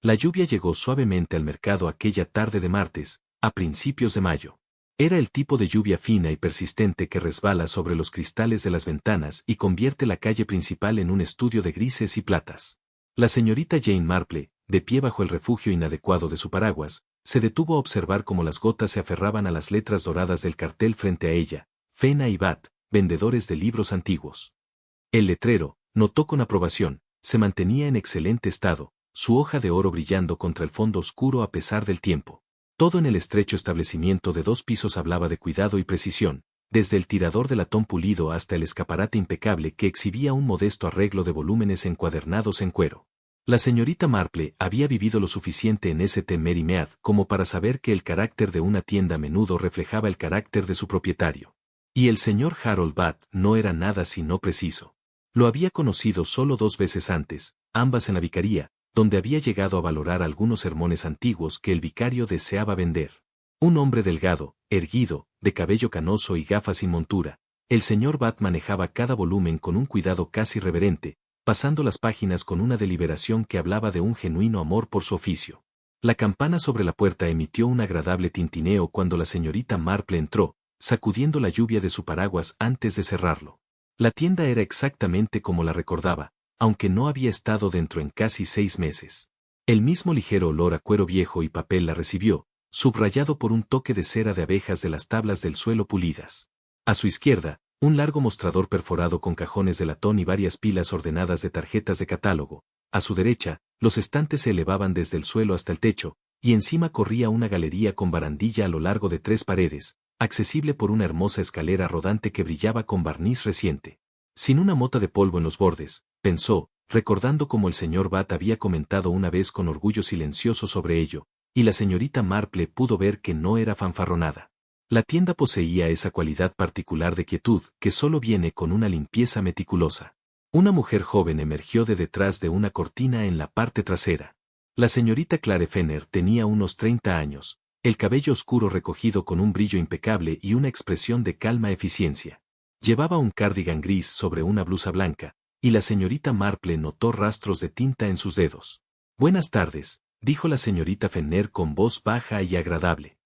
La lluvia llegó suavemente al mercado aquella tarde de martes, a principios de mayo. Era el tipo de lluvia fina y persistente que resbala sobre los cristales de las ventanas y convierte la calle principal en un estudio de grises y platas. La señorita Jane Marple, de pie bajo el refugio inadecuado de su paraguas, se detuvo a observar cómo las gotas se aferraban a las letras doradas del cartel frente a ella, Fena y Batt, vendedores de libros antiguos. El letrero, notó con aprobación, se mantenía en excelente estado, su hoja de oro brillando contra el fondo oscuro a pesar del tiempo. Todo en el estrecho establecimiento de 2 pisos hablaba de cuidado y precisión, desde el tirador de latón pulido hasta el escaparate impecable que exhibía un modesto arreglo de volúmenes encuadernados en cuero. La señorita Marple había vivido lo suficiente en St. Mary Mead como para saber que el carácter de una tienda a menudo reflejaba el carácter de su propietario. Y el señor Harold Batt no era nada sino preciso. Lo había conocido solo 2 veces antes, ambas en la vicaría, donde había llegado a valorar algunos sermones antiguos que el vicario deseaba vender. Un hombre delgado, erguido, de cabello canoso y gafas sin montura, el señor Batt manejaba cada volumen con un cuidado casi reverente, pasando las páginas con una deliberación que hablaba de un genuino amor por su oficio. La campana sobre la puerta emitió un agradable tintineo cuando la señorita Marple entró, sacudiendo la lluvia de su paraguas antes de cerrarlo. La tienda era exactamente como la recordaba, aunque no había estado dentro en casi 6 meses. El mismo ligero olor a cuero viejo y papel la recibió, subrayado por un toque de cera de abejas de las tablas del suelo pulidas. A su izquierda, un largo mostrador perforado con cajones de latón y varias pilas ordenadas de tarjetas de catálogo. A su derecha, los estantes se elevaban desde el suelo hasta el techo, y encima corría una galería con barandilla a lo largo de 3 paredes, accesible por una hermosa escalera rodante que brillaba con barniz reciente. Sin una mota de polvo en los bordes, pensó, recordando cómo el señor Batt había comentado una vez con orgullo silencioso sobre ello, y la señorita Marple pudo ver que no era fanfarronada. La tienda poseía esa cualidad particular de quietud que solo viene con una limpieza meticulosa. Una mujer joven emergió de detrás de una cortina en la parte trasera. La señorita Clare Fenner tenía unos 30 años, el cabello oscuro recogido con un brillo impecable y una expresión de calma eficiencia. Llevaba un cardigan gris sobre una blusa blanca, y la señorita Marple notó rastros de tinta en sus dedos. «Buenas tardes», dijo la señorita Fenner con voz baja y agradable.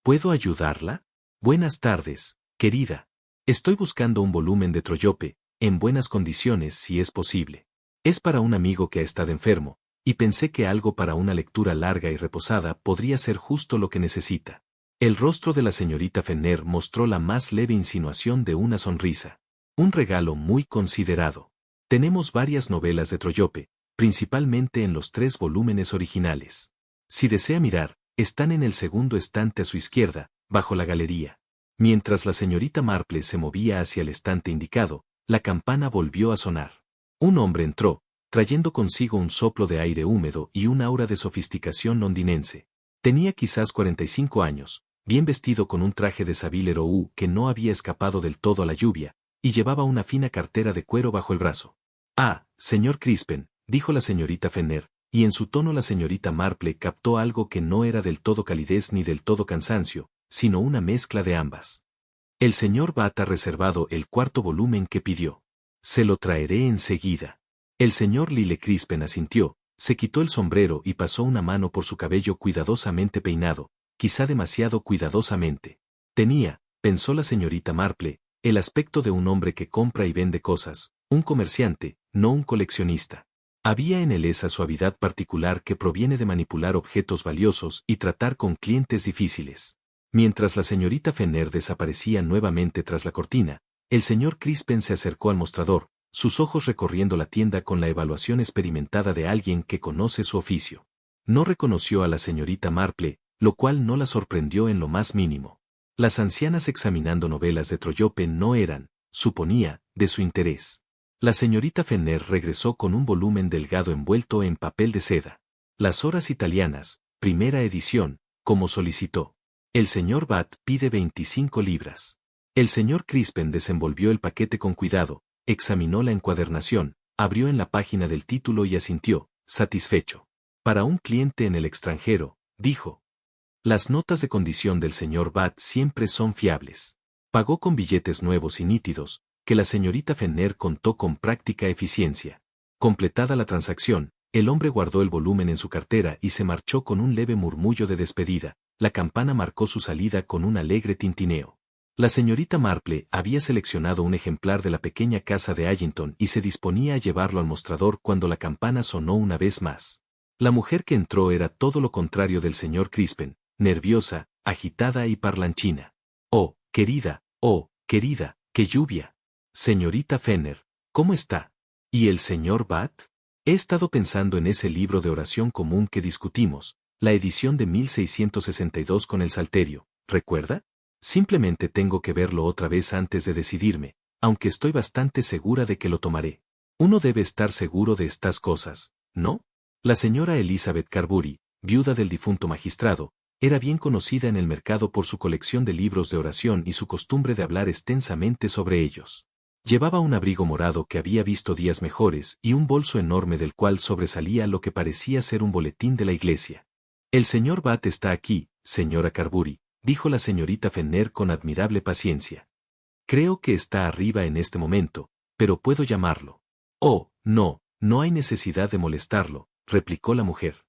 «¿Puedo ayudarla? Buenas tardes, querida. Estoy buscando un volumen de Trollope, en buenas condiciones si es posible. Es para un amigo que ha estado enfermo, y pensé que algo para una lectura larga y reposada podría ser justo lo que necesita». El rostro de la señorita Fenner mostró la más leve insinuación de una sonrisa. «Un regalo muy considerado. Tenemos varias novelas de Trollope, principalmente en los 3 volúmenes originales. Si desea mirar, están en el segundo estante a su izquierda, bajo la galería». Mientras la señorita Marple se movía hacia el estante indicado, la campana volvió a sonar. Un hombre entró, trayendo consigo un soplo de aire húmedo y un aura de sofisticación londinense. Tenía quizás 45 años, bien vestido con un traje de Savile Row que no había escapado del todo a la lluvia, y llevaba una fina cartera de cuero bajo el brazo. «Ah, señor Crispen», dijo la señorita Fenner, y en su tono la señorita Marple captó algo que no era del todo calidez ni del todo cansancio, sino una mezcla de ambas. «El señor Batt ha reservado el 4º volumen que pidió. Se lo traeré enseguida». El señor Lyle Crispen asintió, se quitó el sombrero y pasó una mano por su cabello cuidadosamente peinado, quizá demasiado cuidadosamente. Tenía, pensó la señorita Marple, el aspecto de un hombre que compra y vende cosas, un comerciante, no un coleccionista. Había en él esa suavidad particular que proviene de manipular objetos valiosos y tratar con clientes difíciles. Mientras la señorita Fenner desaparecía nuevamente tras la cortina, el señor Crispen se acercó al mostrador, sus ojos recorriendo la tienda con la evaluación experimentada de alguien que conoce su oficio. No reconoció a la señorita Marple, lo cual no la sorprendió en lo más mínimo. Las ancianas examinando novelas de Trollope no eran, suponía, de su interés. La señorita Fenner regresó con un volumen delgado envuelto en papel de seda. Las horas italianas, primera edición, como solicitó. El señor Batt pide 25 libras. El señor Crispen desenvolvió el paquete con cuidado, examinó la encuadernación, abrió en la página del título y asintió, satisfecho. «Para un cliente en el extranjero», dijo. «Las notas de condición del señor Batt siempre son fiables». Pagó con billetes nuevos y nítidos, que la señorita Fenner contó con práctica eficiencia. Completada la transacción, El hombre guardó el volumen en su cartera y se marchó con un leve murmullo de despedida. La campana marcó su salida con un alegre tintineo. La señorita Marple había seleccionado un ejemplar de la pequeña casa de Allington y se disponía a llevarlo al mostrador cuando la campana sonó una vez más. La mujer que entró era todo lo contrario del señor Crispen, nerviosa, agitada y parlanchina. Oh, querida, qué lluvia. Señorita Fenner, ¿cómo está? ¿Y el señor Batt? He estado pensando en ese libro de oración común que discutimos, la edición de 1662 con el Salterio, ¿recuerda? Simplemente tengo que verlo otra vez antes de decidirme, aunque estoy bastante segura de que lo tomaré. Uno debe estar seguro de estas cosas, ¿no? La señora Elizabeth Carbury, viuda del difunto magistrado, era bien conocida en el mercado por su colección de libros de oración y su costumbre de hablar extensamente sobre ellos. Llevaba un abrigo morado que había visto días mejores y un bolso enorme del cual sobresalía lo que parecía ser un boletín de la iglesia. El señor Batt está aquí, señora Carbury, dijo la señorita Fenner con admirable paciencia. Creo que está arriba en este momento, pero puedo llamarlo. Oh, no hay necesidad de molestarlo, replicó la mujer.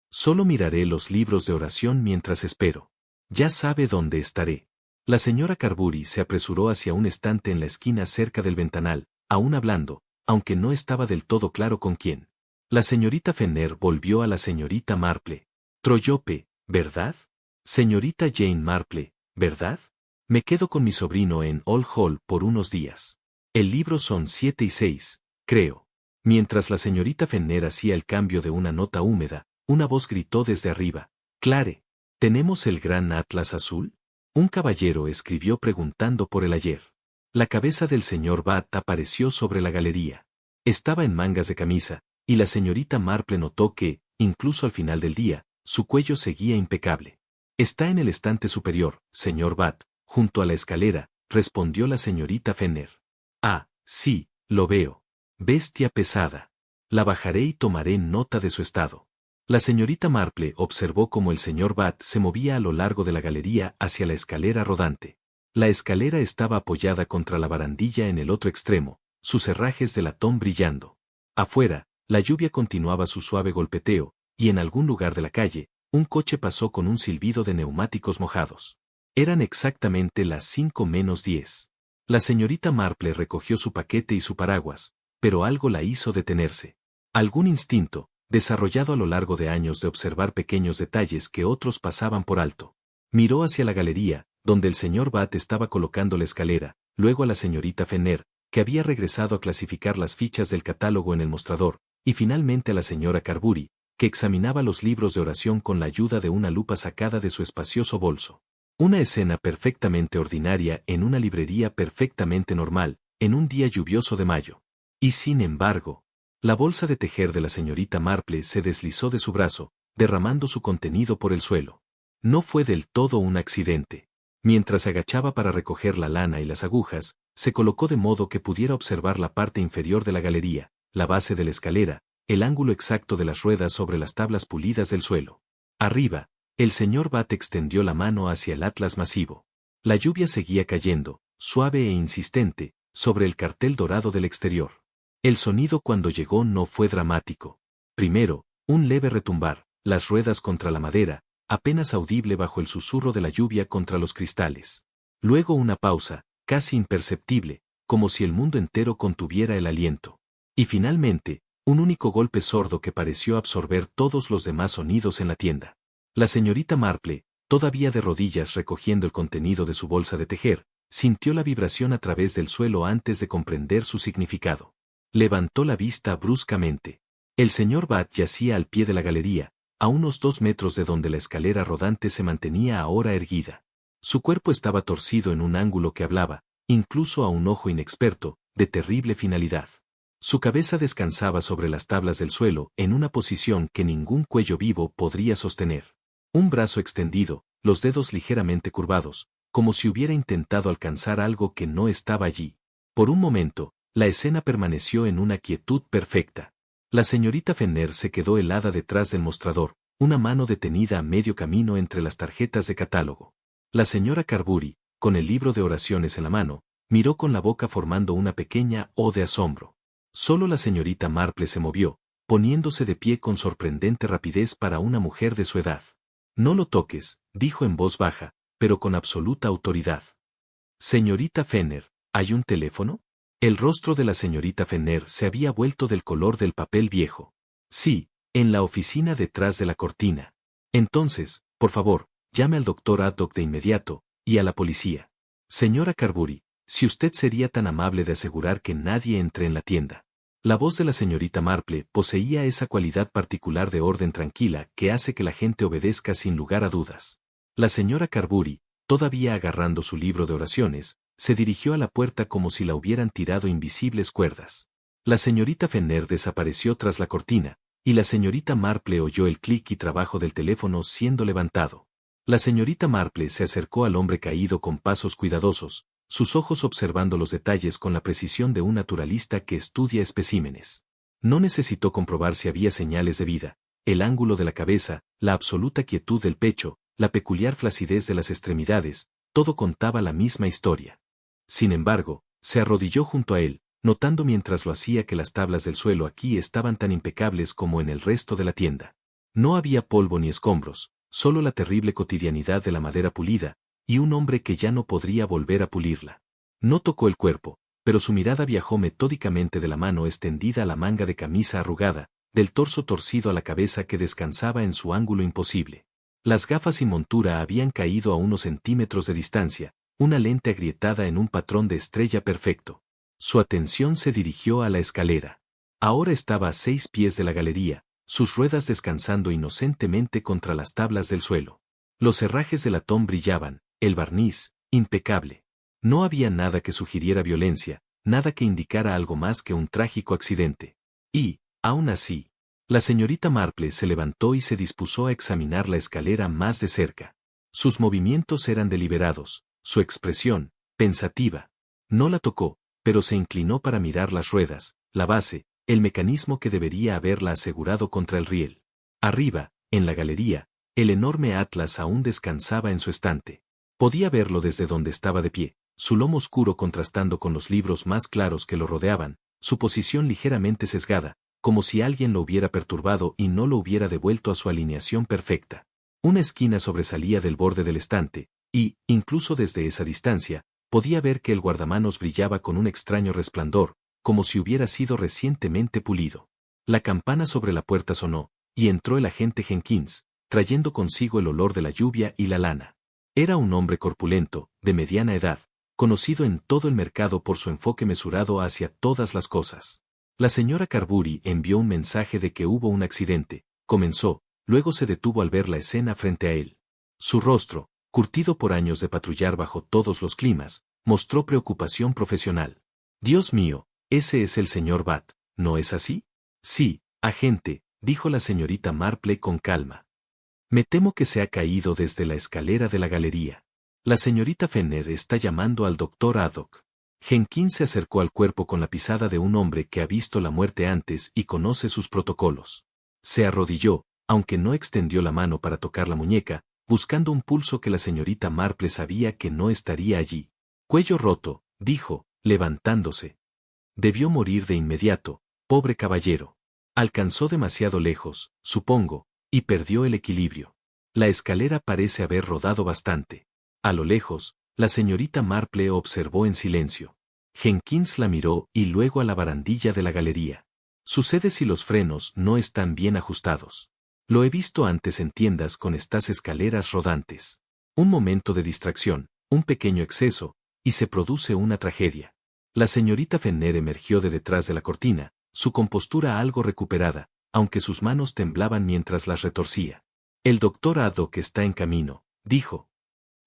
Solo miraré los libros de oración mientras espero. Ya sabe dónde estaré. La señora Carbury se apresuró hacia un estante en la esquina cerca del ventanal, aún hablando, aunque no estaba del todo claro con quién. La señorita Fenner volvió a la señorita Marple. Troyope, ¿verdad? Señorita Jane Marple, ¿verdad? Me quedo con mi sobrino en Old Hall por unos días. El libro son 7 y 6, creo. Mientras la señorita Fenner hacía el cambio de una nota húmeda, una voz gritó desde arriba. Clare, ¿tenemos el gran atlas azul? Un caballero escribió preguntando por el ayer. La cabeza del señor Batt apareció sobre la galería. Estaba en mangas de camisa, y la señorita Marple notó que, incluso al final del día, su cuello seguía impecable. Está en el estante superior, señor Batt, junto a la escalera, respondió la señorita Fenner. Ah, sí, lo veo. Bestia pesada. La bajaré y tomaré nota de su estado. La señorita Marple observó cómo el señor Batt se movía a lo largo de la galería hacia la escalera rodante. La escalera estaba apoyada contra la barandilla en el otro extremo, sus herrajes de latón brillando. Afuera, la lluvia continuaba su suave golpeteo, y en algún lugar de la calle, un coche pasó con un silbido de neumáticos mojados. Eran exactamente las 5:10. La señorita Marple recogió su paquete y su paraguas, pero algo la hizo detenerse. Algún instinto, desarrollado a lo largo de años de observar pequeños detalles que otros pasaban por alto. Miró hacia la galería, donde el señor Batt estaba colocando la escalera, luego a la señorita Fenner, que había regresado a clasificar las fichas del catálogo en el mostrador, y finalmente a la señora Carbury, que examinaba los libros de oración con la ayuda de una lupa sacada de su espacioso bolso. Una escena perfectamente ordinaria en una librería perfectamente normal, en un día lluvioso de mayo. Y sin embargo, la bolsa de tejer de la señorita Marple se deslizó de su brazo, derramando su contenido por el suelo. No fue del todo un accidente. Mientras se agachaba para recoger la lana y las agujas, se colocó de modo que pudiera observar la parte inferior de la galería, la base de la escalera, el ángulo exacto de las ruedas sobre las tablas pulidas del suelo. Arriba, el señor Batt extendió la mano hacia el atlas masivo. La lluvia seguía cayendo, suave e insistente, sobre el cartel dorado del exterior. El sonido cuando llegó no fue dramático. Primero, un leve retumbar, las ruedas contra la madera, apenas audible bajo el susurro de la lluvia contra los cristales. Luego una pausa, casi imperceptible, como si el mundo entero contuviera el aliento. Y finalmente, un único golpe sordo que pareció absorber todos los demás sonidos en la tienda. La señorita Marple, todavía de rodillas recogiendo el contenido de su bolsa de tejer, sintió la vibración a través del suelo antes de comprender su significado. Levantó la vista bruscamente. El señor Batt yacía al pie de la galería, a unos 2 metros de donde la escalera rodante se mantenía ahora erguida. Su cuerpo estaba torcido en un ángulo que hablaba, incluso a un ojo inexperto, de terrible finalidad. Su cabeza descansaba sobre las tablas del suelo en una posición que ningún cuello vivo podría sostener. Un brazo extendido, los dedos ligeramente curvados, como si hubiera intentado alcanzar algo que no estaba allí. Por un momento, la escena permaneció en una quietud perfecta. La señorita Fenner se quedó helada detrás del mostrador, una mano detenida a medio camino entre las tarjetas de catálogo. La señora Carbury, con el libro de oraciones en la mano, miró con la boca formando una pequeña O de asombro. Solo la señorita Marple se movió, poniéndose de pie con sorprendente rapidez para una mujer de su edad. No lo toques, dijo en voz baja, pero con absoluta autoridad. Señorita Fenner, ¿hay un teléfono? El rostro de la señorita Fenner se había vuelto del color del papel viejo. Sí, en la oficina detrás de la cortina. Entonces, por favor, llame al doctor Haddock de inmediato, y a la policía. Señora Carbury, si usted sería tan amable de asegurar que nadie entre en la tienda. La voz de la señorita Marple poseía esa cualidad particular de orden tranquila que hace que la gente obedezca sin lugar a dudas. La señora Carbury, todavía agarrando su libro de oraciones, se dirigió a la puerta como si la hubieran tirado invisibles cuerdas. La señorita Fenner desapareció tras la cortina, y la señorita Marple oyó el clic y trabajo del teléfono siendo levantado. La señorita Marple se acercó al hombre caído con pasos cuidadosos, sus ojos observando los detalles con la precisión de un naturalista que estudia especímenes. No necesitó comprobar si había señales de vida, el ángulo de la cabeza, la absoluta quietud del pecho, la peculiar flacidez de las extremidades, todo contaba la misma historia. Sin embargo, se arrodilló junto a él, notando mientras lo hacía que las tablas del suelo aquí estaban tan impecables como en el resto de la tienda. No había polvo ni escombros, solo la terrible cotidianidad de la madera pulida, y un hombre que ya no podría volver a pulirla. No tocó el cuerpo, pero su mirada viajó metódicamente de la mano extendida a la manga de camisa arrugada, del torso torcido a la cabeza que descansaba en su ángulo imposible. Las gafas y montura habían caído a unos centímetros de distancia, una lente agrietada en un patrón de estrella perfecto. Su atención se dirigió a la escalera. Ahora estaba a 6 pies de la galería, sus ruedas descansando inocentemente contra las tablas del suelo. Los herrajes de latón brillaban, el barniz, impecable. No había nada que sugiriera violencia, nada que indicara algo más que un trágico accidente. Y, aún así, la señorita Marple se levantó y se dispuso a examinar la escalera más de cerca. Sus movimientos eran deliberados, su expresión, pensativa. No la tocó, pero se inclinó para mirar las ruedas, la base, el mecanismo que debería haberla asegurado contra el riel. Arriba, en la galería, el enorme atlas aún descansaba en su estante. Podía verlo desde donde estaba de pie, su lomo oscuro contrastando con los libros más claros que lo rodeaban, su posición ligeramente sesgada, como si alguien lo hubiera perturbado y no lo hubiera devuelto a su alineación perfecta. Una esquina sobresalía del borde del estante, y, incluso desde esa distancia, podía ver que el guardamanos brillaba con un extraño resplandor, como si hubiera sido recientemente pulido. La campana sobre la puerta sonó, y entró el agente Jenkins, trayendo consigo el olor de la lluvia y la lana. Era un hombre corpulento, de mediana edad, conocido en todo el mercado por su enfoque mesurado hacia todas las cosas. La señora Carbury envió un mensaje de que hubo un accidente, comenzó, luego se detuvo al ver la escena frente a él. Su rostro, curtido por años de patrullar bajo todos los climas, mostró preocupación profesional. Dios mío, ese es el señor Bat, ¿no es así? Sí, agente, dijo la señorita Marple con calma. Me temo que se ha caído desde la escalera de la galería. La señorita Fenner está llamando al doctor Haddock. Jenkins se acercó al cuerpo con la pisada de un hombre que ha visto la muerte antes y conoce sus protocolos. Se arrodilló, aunque no extendió la mano para tocar la muñeca, buscando un pulso que la señorita Marple sabía que no estaría allí. Cuello roto, dijo, levantándose. Debió morir de inmediato, pobre caballero. Alcanzó demasiado lejos, supongo, y perdió el equilibrio. La escalera parece haber rodado bastante. A lo lejos, la señorita Marple observó en silencio. Jenkins la miró y luego a la barandilla de la galería. Sucede si los frenos no están bien ajustados. Lo he visto antes en tiendas con estas escaleras rodantes. Un momento de distracción, un pequeño exceso, y se produce una tragedia. La señorita Fenner emergió de detrás de la cortina, su compostura algo recuperada, aunque sus manos temblaban mientras las retorcía. El doctor Haddock está en camino, dijo.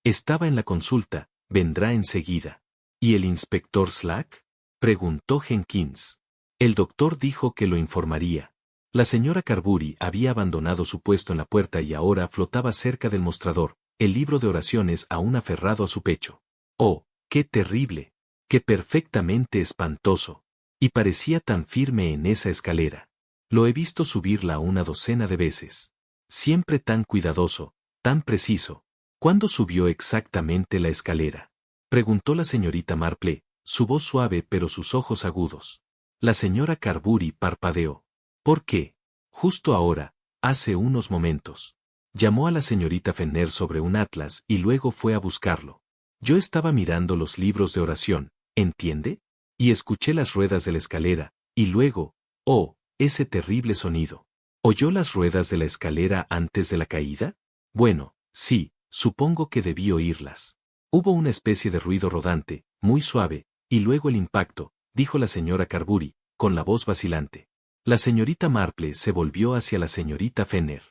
Estaba en la consulta, vendrá enseguida. ¿Y el inspector Slack? Preguntó Jenkins. El doctor dijo que lo informaría. La señora Carbury había abandonado su puesto en la puerta y ahora flotaba cerca del mostrador, el libro de oraciones aún aferrado a su pecho. ¡Oh, qué terrible! ¡Qué perfectamente espantoso! Y parecía tan firme en esa escalera. Lo he visto subirla una docena de veces. Siempre tan cuidadoso, tan preciso. ¿Cuándo subió exactamente la escalera? Preguntó la señorita Marple, su voz suave pero sus ojos agudos. La señora Carbury parpadeó. ¿Por qué? Justo ahora, hace unos momentos. Llamó a la señorita Fenner sobre un atlas y luego fue a buscarlo. Yo estaba mirando los libros de oración, ¿entiende? Y escuché las ruedas de la escalera, y luego, oh, ese terrible sonido. ¿Oyó las ruedas de la escalera antes de la caída? Bueno, sí, supongo que debí oírlas. Hubo una especie de ruido rodante, muy suave, y luego el impacto, dijo la señora Carbury, con la voz vacilante. La señorita Marple se volvió hacia la señorita Fenner.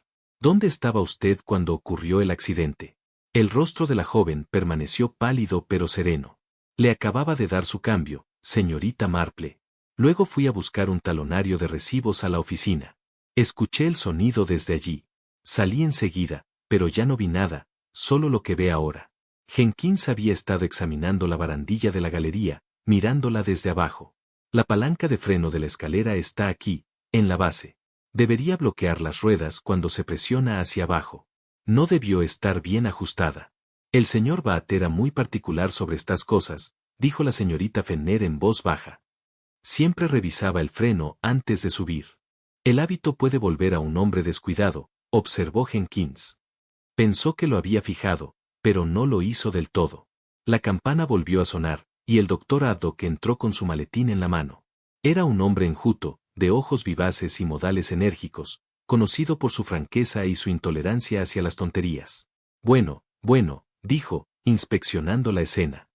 ¿Dónde estaba usted cuando ocurrió el accidente? El rostro de la joven permaneció pálido pero sereno. Le acababa de dar su cambio, señorita Marple. Luego fui a buscar un talonario de recibos a la oficina. Escuché el sonido desde allí. Salí enseguida, pero ya no vi nada, solo lo que ve ahora. Jenkins había estado examinando la barandilla de la galería, mirándola desde abajo. La palanca de freno de la escalera está aquí, en la base. Debería bloquear las ruedas cuando se presiona hacia abajo. No debió estar bien ajustada. El señor Bat era muy particular sobre estas cosas, dijo la señorita Fenner en voz baja. Siempre revisaba el freno antes de subir. El hábito puede volver a un hombre descuidado, observó Jenkins. Pensó que lo había fijado, pero no lo hizo del todo. La campana volvió a sonar, y el doctor Haddock entró con su maletín en la mano. Era un hombre enjuto, de ojos vivaces y modales enérgicos, conocido por su franqueza y su intolerancia hacia las tonterías. Bueno, dijo, inspeccionando la escena.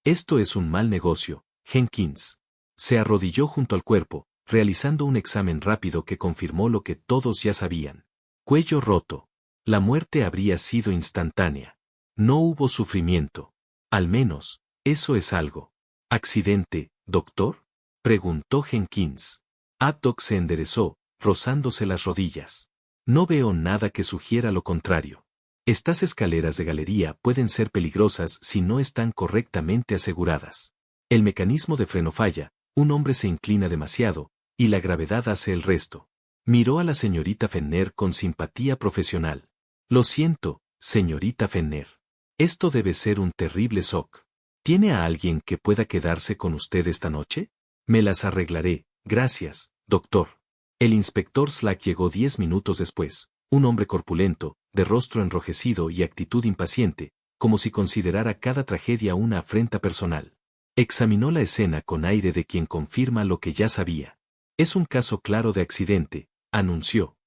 Esto es un mal negocio, Jenkins. Se arrodilló junto al cuerpo, realizando un examen rápido que confirmó lo que todos ya sabían. Cuello roto. La muerte habría sido instantánea. No hubo sufrimiento. Al menos, eso es algo. ¿Accidente, doctor? Preguntó Jenkins. Haddock se enderezó, rozándose las rodillas. No veo nada que sugiera lo contrario. Estas escaleras de galería pueden ser peligrosas si no están correctamente aseguradas. El mecanismo de freno falla, un hombre se inclina demasiado, y la gravedad hace el resto. Miró a la señorita Fenner con simpatía profesional. Lo siento, señorita Fenner. Esto debe ser un terrible shock. ¿Tiene a alguien que pueda quedarse con usted esta noche? Me las arreglaré, gracias, doctor. El inspector Slack llegó 10 minutos después, un hombre corpulento, de rostro enrojecido y actitud impaciente, como si considerara cada tragedia una afrenta personal. Examinó la escena con aire de quien confirma lo que ya sabía. Es un caso claro de accidente, anunció.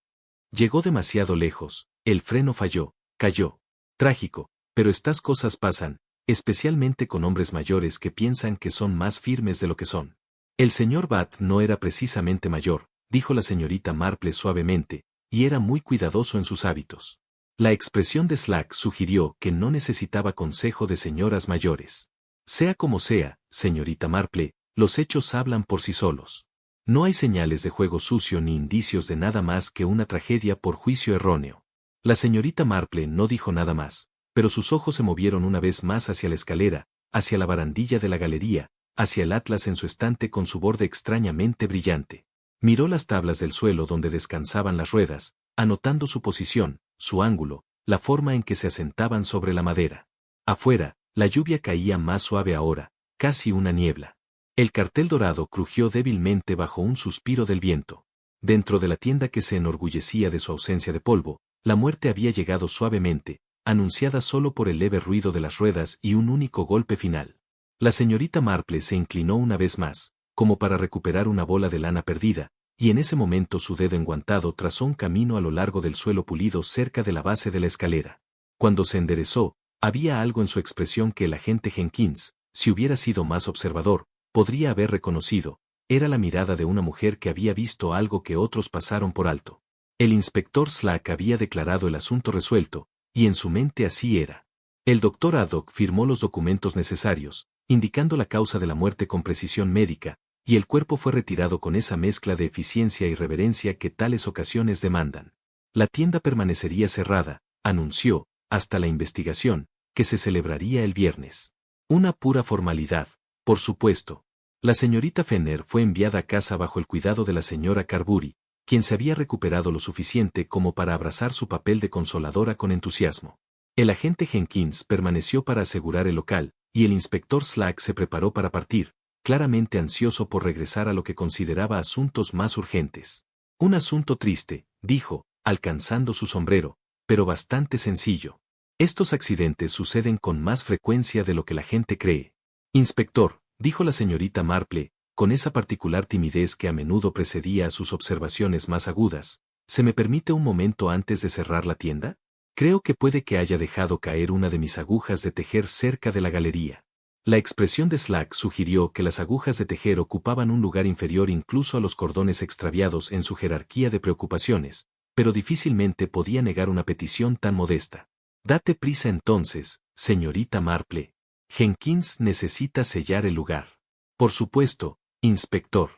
Llegó demasiado lejos, el freno falló, cayó. Trágico, pero estas cosas pasan, especialmente con hombres mayores que piensan que son más firmes de lo que son. El señor Bat no era precisamente mayor, dijo la señorita Marple suavemente, y era muy cuidadoso en sus hábitos. La expresión de Slack sugirió que no necesitaba consejo de señoras mayores. Sea como sea, señorita Marple, los hechos hablan por sí solos. No hay señales de juego sucio ni indicios de nada más que una tragedia por juicio erróneo. La señorita Marple no dijo nada más, pero sus ojos se movieron una vez más hacia la escalera, hacia la barandilla de la galería, hacia el atlas en su estante con su borde extrañamente brillante. Miró las tablas del suelo donde descansaban las ruedas, anotando su posición, su ángulo, la forma en que se asentaban sobre la madera. Afuera, la lluvia caía más suave ahora, casi una niebla. El cartel dorado crujió débilmente bajo un suspiro del viento. Dentro de la tienda que se enorgullecía de su ausencia de polvo, la muerte había llegado suavemente, anunciada solo por el leve ruido de las ruedas y un único golpe final. La señorita Marple se inclinó una vez más, como para recuperar una bola de lana perdida, y en ese momento su dedo enguantado trazó un camino a lo largo del suelo pulido cerca de la base de la escalera. Cuando se enderezó, había algo en su expresión que el agente Jenkins, si hubiera sido más observador, podría haber reconocido. Era la mirada de una mujer que había visto algo que otros pasaron por alto. El inspector Slack había declarado el asunto resuelto, y en su mente así era. El doctor Haddock firmó los documentos necesarios, indicando la causa de la muerte con precisión médica, y el cuerpo fue retirado con esa mezcla de eficiencia y reverencia que tales ocasiones demandan. La tienda permanecería cerrada, anunció, hasta la investigación, que se celebraría el viernes. Una pura formalidad, por supuesto. La señorita Fenner fue enviada a casa bajo el cuidado de la señora Carbury, quien se había recuperado lo suficiente como para abrazar su papel de consoladora con entusiasmo. El agente Jenkins permaneció para asegurar el local, y el inspector Slack se preparó para partir, claramente ansioso por regresar a lo que consideraba asuntos más urgentes. Un asunto triste, dijo, alcanzando su sombrero, pero bastante sencillo. Estos accidentes suceden con más frecuencia de lo que la gente cree. Inspector, dijo la señorita Marple, con esa particular timidez que a menudo precedía a sus observaciones más agudas, ¿se me permite un momento antes de cerrar la tienda? Creo que puede que haya dejado caer una de mis agujas de tejer cerca de la galería. La expresión de Slack sugirió que las agujas de tejer ocupaban un lugar inferior incluso a los cordones extraviados en su jerarquía de preocupaciones, pero difícilmente podía negar una petición tan modesta. Date prisa entonces, señorita Marple. Jenkins necesita sellar el lugar. Por supuesto, inspector.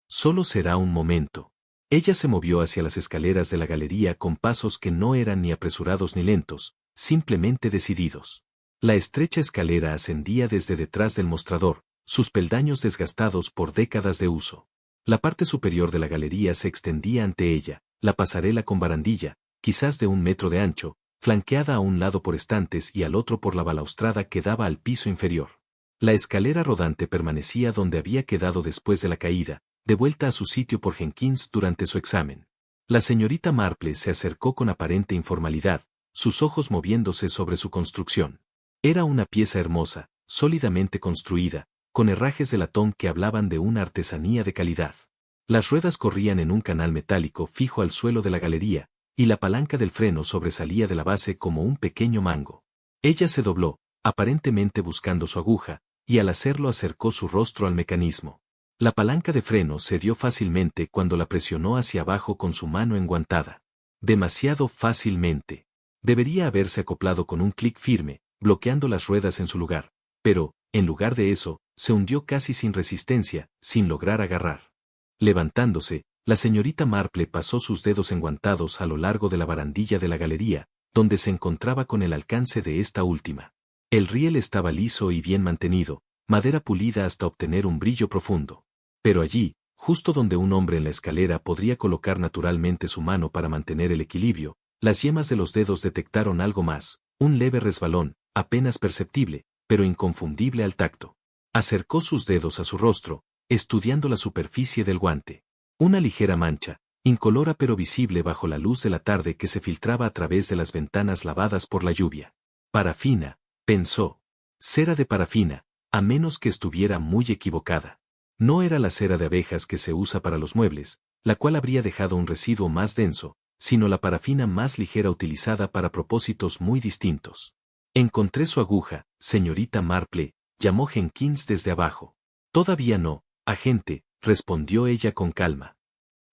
Solo será un momento. Ella se movió hacia las escaleras de la galería con pasos que no eran ni apresurados ni lentos, simplemente decididos. La estrecha escalera ascendía desde detrás del mostrador, sus peldaños desgastados por décadas de uso. La parte superior de la galería se extendía ante ella, la pasarela con barandilla, quizás de 1 metro de ancho, flanqueada a un lado por estantes y al otro por la balaustrada que daba al piso inferior. La escalera rodante permanecía donde había quedado después de la caída, de vuelta a su sitio por Jenkins durante su examen. La señorita Marple se acercó con aparente informalidad, sus ojos moviéndose sobre su construcción. Era una pieza hermosa, sólidamente construida, con herrajes de latón que hablaban de una artesanía de calidad. Las ruedas corrían en un canal metálico fijo al suelo de la galería, y la palanca del freno sobresalía de la base como un pequeño mango. Ella se dobló, aparentemente buscando su aguja, y al hacerlo acercó su rostro al mecanismo. La palanca de freno cedió fácilmente cuando la presionó hacia abajo con su mano enguantada. Demasiado fácilmente. Debería haberse acoplado con un clic firme, bloqueando las ruedas en su lugar, pero, en lugar de eso, se hundió casi sin resistencia, sin lograr agarrar. Levantándose, la señorita Marple pasó sus dedos enguantados a lo largo de la barandilla de la galería, donde se encontraba con el alcance de esta última. El riel estaba liso y bien mantenido, madera pulida hasta obtener un brillo profundo. Pero allí, justo donde un hombre en la escalera podría colocar naturalmente su mano para mantener el equilibrio, las yemas de los dedos detectaron algo más, un leve resbalón, apenas perceptible, pero inconfundible al tacto. Acercó sus dedos a su rostro, estudiando la superficie del guante. Una ligera mancha, incolora pero visible bajo la luz de la tarde que se filtraba a través de las ventanas lavadas por la lluvia. Parafina, pensó. Cera de parafina, a menos que estuviera muy equivocada. No era la cera de abejas que se usa para los muebles, la cual habría dejado un residuo más denso, sino la parafina más ligera utilizada para propósitos muy distintos. Encontré su aguja, señorita Marple, llamó Jenkins desde abajo. Todavía no, agente, respondió ella con calma.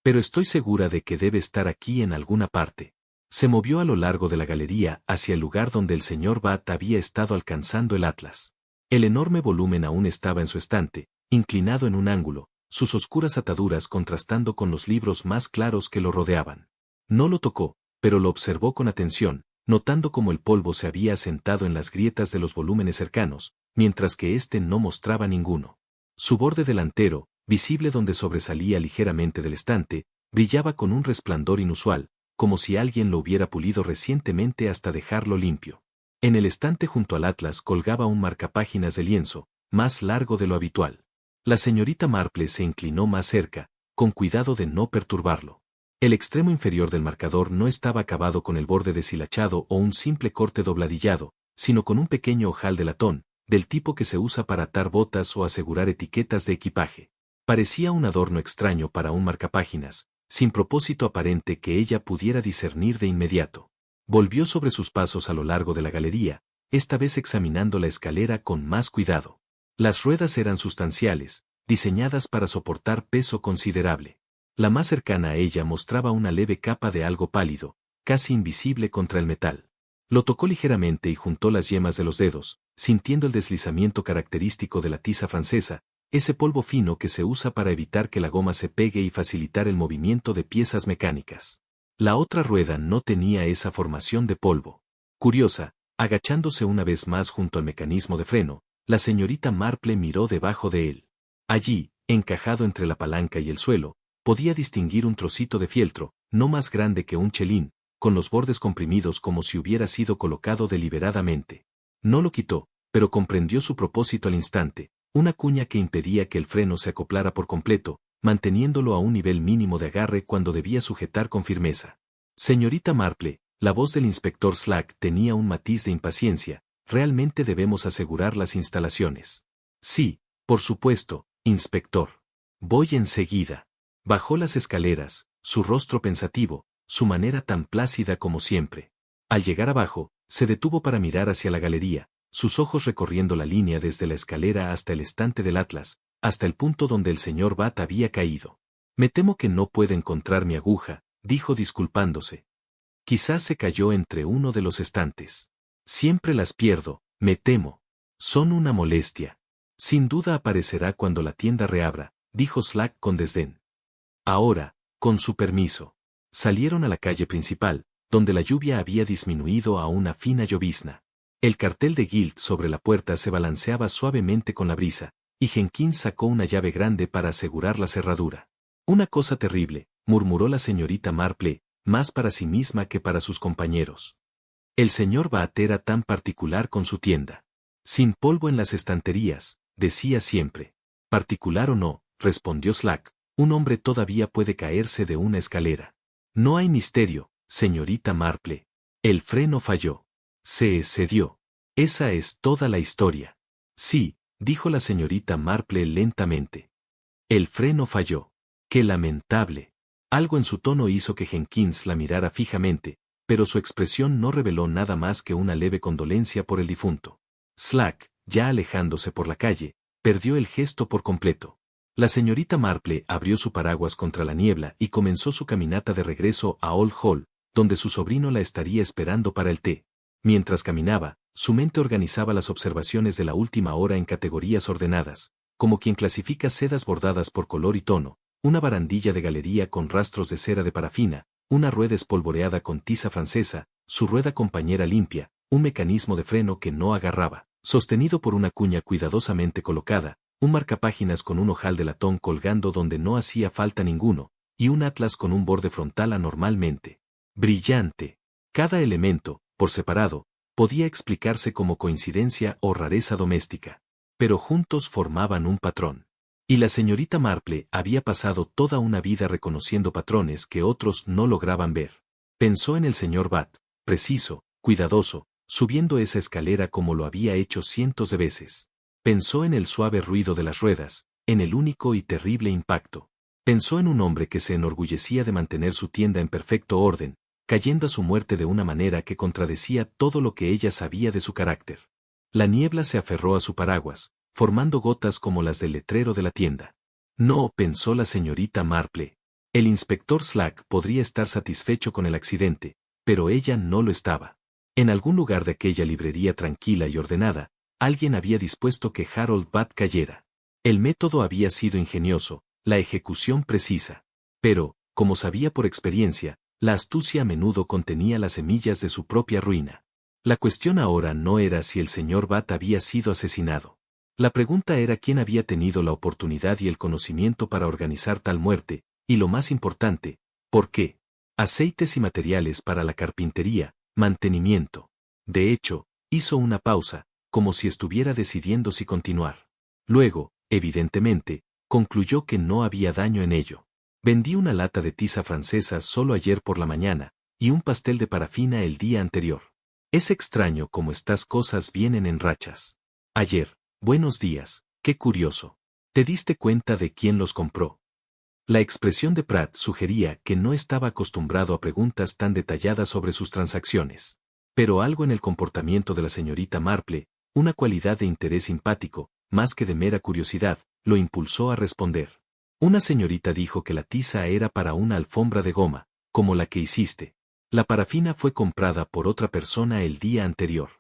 Pero estoy segura de que debe estar aquí en alguna parte. Se movió a lo largo de la galería hacia el lugar donde el señor Bat había estado alcanzando el atlas. El enorme volumen aún estaba en su estante, inclinado en un ángulo, sus oscuras ataduras contrastando con los libros más claros que lo rodeaban. No lo tocó, pero lo observó con atención, notando cómo el polvo se había asentado en las grietas de los volúmenes cercanos, mientras que éste no mostraba ninguno. Su borde delantero, visible donde sobresalía ligeramente del estante, brillaba con un resplandor inusual, como si alguien lo hubiera pulido recientemente hasta dejarlo limpio. En el estante junto al atlas colgaba un marcapáginas de lienzo, más largo de lo habitual. La señorita Marple se inclinó más cerca, con cuidado de no perturbarlo. El extremo inferior del marcador no estaba acabado con el borde deshilachado o un simple corte dobladillado, sino con un pequeño ojal de latón, del tipo que se usa para atar botas o asegurar etiquetas de equipaje. Parecía un adorno extraño para un marcapáginas, sin propósito aparente que ella pudiera discernir de inmediato. Volvió sobre sus pasos a lo largo de la galería, esta vez examinando la escalera con más cuidado. Las ruedas eran sustanciales, diseñadas para soportar peso considerable. La más cercana a ella mostraba una leve capa de algo pálido, casi invisible contra el metal. Lo tocó ligeramente y juntó las yemas de los dedos, sintiendo el deslizamiento característico de la tiza francesa, ese polvo fino que se usa para evitar que la goma se pegue y facilitar el movimiento de piezas mecánicas. La otra rueda no tenía esa formación de polvo. Curiosa, agachándose una vez más junto al mecanismo de freno, la señorita Marple miró debajo de él. Allí, encajado entre la palanca y el suelo, podía distinguir un trocito de fieltro, no más grande que un chelín, con los bordes comprimidos como si hubiera sido colocado deliberadamente. No lo quitó, pero comprendió su propósito al instante, una cuña que impedía que el freno se acoplara por completo, manteniéndolo a un nivel mínimo de agarre cuando debía sujetar con firmeza. Señorita Marple, la voz del inspector Slack tenía un matiz de impaciencia, realmente debemos asegurar las instalaciones. Sí, por supuesto, inspector. Voy enseguida. Bajó las escaleras, su rostro pensativo, su manera tan plácida como siempre. Al llegar abajo, se detuvo para mirar hacia la galería, sus ojos recorriendo la línea desde la escalera hasta el estante del Atlas, hasta el punto donde el señor Bat había caído. Me temo que no puedo encontrar mi aguja, dijo disculpándose. Quizás se cayó entre uno de los estantes. Siempre las pierdo, me temo. Son una molestia. Sin duda aparecerá cuando la tienda reabra, dijo Slack con desdén. Ahora, con su permiso. Salieron a la calle principal, donde la lluvia había disminuido a una fina llovizna. El cartel de Guild sobre la puerta se balanceaba suavemente con la brisa, y Jenkins sacó una llave grande para asegurar la cerradura. Una cosa terrible, murmuró la señorita Marple, más para sí misma que para sus compañeros. El señor Bat era tan particular con su tienda. Sin polvo en las estanterías, decía siempre. Particular o no, respondió Slack, un hombre todavía puede caerse de una escalera. No hay misterio, señorita Marple. El freno falló. Se excedió. Esa es toda la historia. Sí, dijo la señorita Marple lentamente. El freno falló. ¡Qué lamentable! Algo en su tono hizo que Jenkins la mirara fijamente, pero su expresión no reveló nada más que una leve condolencia por el difunto. Slack, ya alejándose por la calle, perdió el gesto por completo. La señorita Marple abrió su paraguas contra la niebla y comenzó su caminata de regreso a Old Hall, donde su sobrino la estaría esperando para el té. Mientras caminaba, su mente organizaba las observaciones de la última hora en categorías ordenadas, como quien clasifica sedas bordadas por color y tono, una barandilla de galería con rastros de cera de parafina, una rueda espolvoreada con tiza francesa, su rueda compañera limpia, un mecanismo de freno que no agarraba, sostenido por una cuña cuidadosamente colocada, un marcapáginas con un ojal de latón colgando donde no hacía falta ninguno, y un atlas con un borde frontal anormalmente brillante. Cada elemento, por separado, podía explicarse como coincidencia o rareza doméstica, pero juntos formaban un patrón. Y la señorita Marple había pasado toda una vida reconociendo patrones que otros no lograban ver. Pensó en el señor Bat, preciso, cuidadoso, subiendo esa escalera como lo había hecho cientos de veces. Pensó en el suave ruido de las ruedas, en el único y terrible impacto. Pensó en un hombre que se enorgullecía de mantener su tienda en perfecto orden, cayendo a su muerte de una manera que contradecía todo lo que ella sabía de su carácter. La niebla se aferró a su paraguas, formando gotas como las del letrero de la tienda. No, pensó la señorita Marple. El inspector Slack podría estar satisfecho con el accidente, pero ella no lo estaba. En algún lugar de aquella librería tranquila y ordenada, alguien había dispuesto que Harold Bat cayera. El método había sido ingenioso, la ejecución precisa. Pero, como sabía por experiencia, la astucia a menudo contenía las semillas de su propia ruina. La cuestión ahora no era si el señor Bat había sido asesinado. La pregunta era quién había tenido la oportunidad y el conocimiento para organizar tal muerte, y lo más importante, ¿por qué? Aceites y materiales para la carpintería, mantenimiento. De hecho, hizo una pausa, como si estuviera decidiendo si continuar. Luego, evidentemente, concluyó que no había daño en ello. Vendí una lata de tiza francesa solo ayer por la mañana, y un pastel de parafina el día anterior. Es extraño cómo estas cosas vienen en rachas. Ayer, buenos días, qué curioso. ¿Te diste cuenta de quién los compró? La expresión de Pratt sugería que no estaba acostumbrado a preguntas tan detalladas sobre sus transacciones. Pero algo en el comportamiento de la señorita Marple, una cualidad de interés simpático, más que de mera curiosidad, lo impulsó a responder. Una señorita dijo que la tiza era para una alfombra de goma, como la que hiciste. La parafina fue comprada por otra persona el día anterior.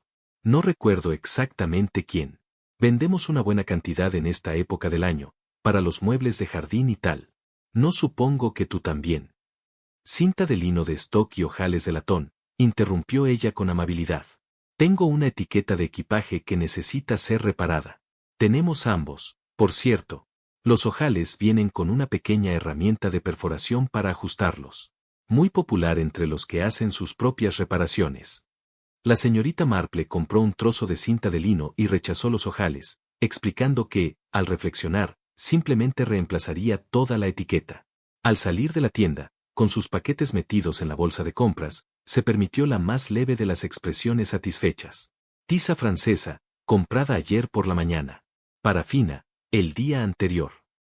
No recuerdo exactamente quién. Vendemos una buena cantidad en esta época del año, para los muebles de jardín y tal. No supongo que tú también. Cinta de lino de stock y ojales de latón, interrumpió ella con amabilidad. Tengo una etiqueta de equipaje que necesita ser reparada. Tenemos ambos, por cierto. Los ojales vienen con una pequeña herramienta de perforación para ajustarlos. Muy popular entre los que hacen sus propias reparaciones. La señorita Marple compró un trozo de cinta de lino y rechazó los ojales, explicando que, al reflexionar, simplemente reemplazaría toda la etiqueta. Al salir de la tienda, con sus paquetes metidos en la bolsa de compras, se permitió la más leve de las expresiones satisfechas. Tiza francesa, comprada ayer por la mañana. Parafina, el día anterior.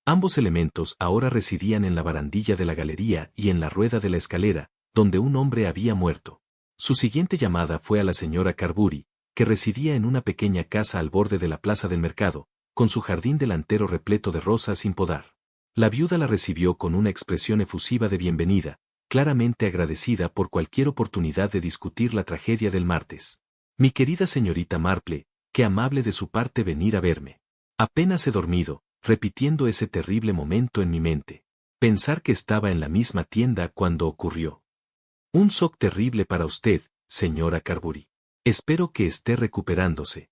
Ambos elementos ahora residían en la barandilla de la galería y en la rueda de la escalera, donde un hombre había muerto. Su siguiente llamada fue a la señora Carbury, que residía en una pequeña casa al borde de la plaza del mercado, con su jardín delantero repleto de rosas sin podar. La viuda la recibió con una expresión efusiva de bienvenida, claramente agradecida por cualquier oportunidad de discutir la tragedia del martes. Mi querida señorita Marple, qué amable de su parte venir a verme. Apenas he dormido, repitiendo ese terrible momento en mi mente. Pensar que estaba en la misma tienda cuando ocurrió. Un shock terrible para usted, señora Carbury. Espero que esté recuperándose.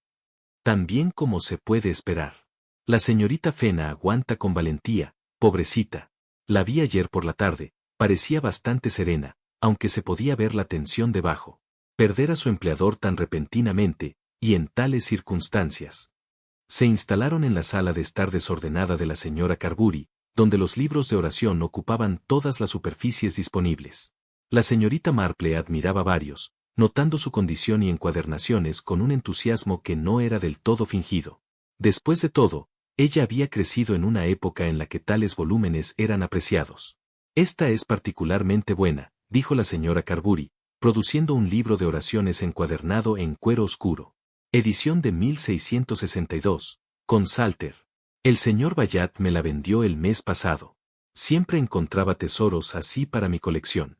Tan bien como se puede esperar. La señorita Fena aguanta con valentía, pobrecita. La vi ayer por la tarde, parecía bastante serena, aunque se podía ver la tensión debajo. Perder a su empleador tan repentinamente, y en tales circunstancias. Se instalaron en la sala de estar desordenada de la señora Carbury, donde los libros de oración ocupaban todas las superficies disponibles. La señorita Marple admiraba varios, notando su condición y encuadernaciones con un entusiasmo que no era del todo fingido. Después de todo, ella había crecido en una época en la que tales volúmenes eran apreciados. Esta es particularmente buena, dijo la señora Carbury, produciendo un libro de oraciones encuadernado en cuero oscuro. Edición de 1662, con Salter. El señor Bayat me la vendió el mes pasado. Siempre encontraba tesoros así para mi colección.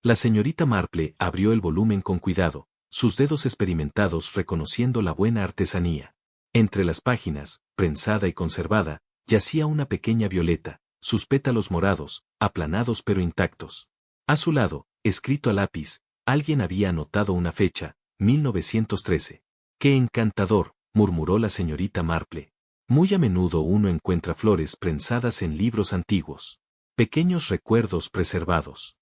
La señorita Marple abrió el volumen con cuidado, sus dedos experimentados reconociendo la buena artesanía. Entre las páginas, prensada y conservada, yacía una pequeña violeta, sus pétalos morados, aplanados pero intactos. A su lado, escrito a lápiz, alguien había anotado una fecha, 1913. ¡Qué encantador!, murmuró la señorita Marple. Muy a menudo uno encuentra flores prensadas en libros antiguos. Pequeños recuerdos preservados.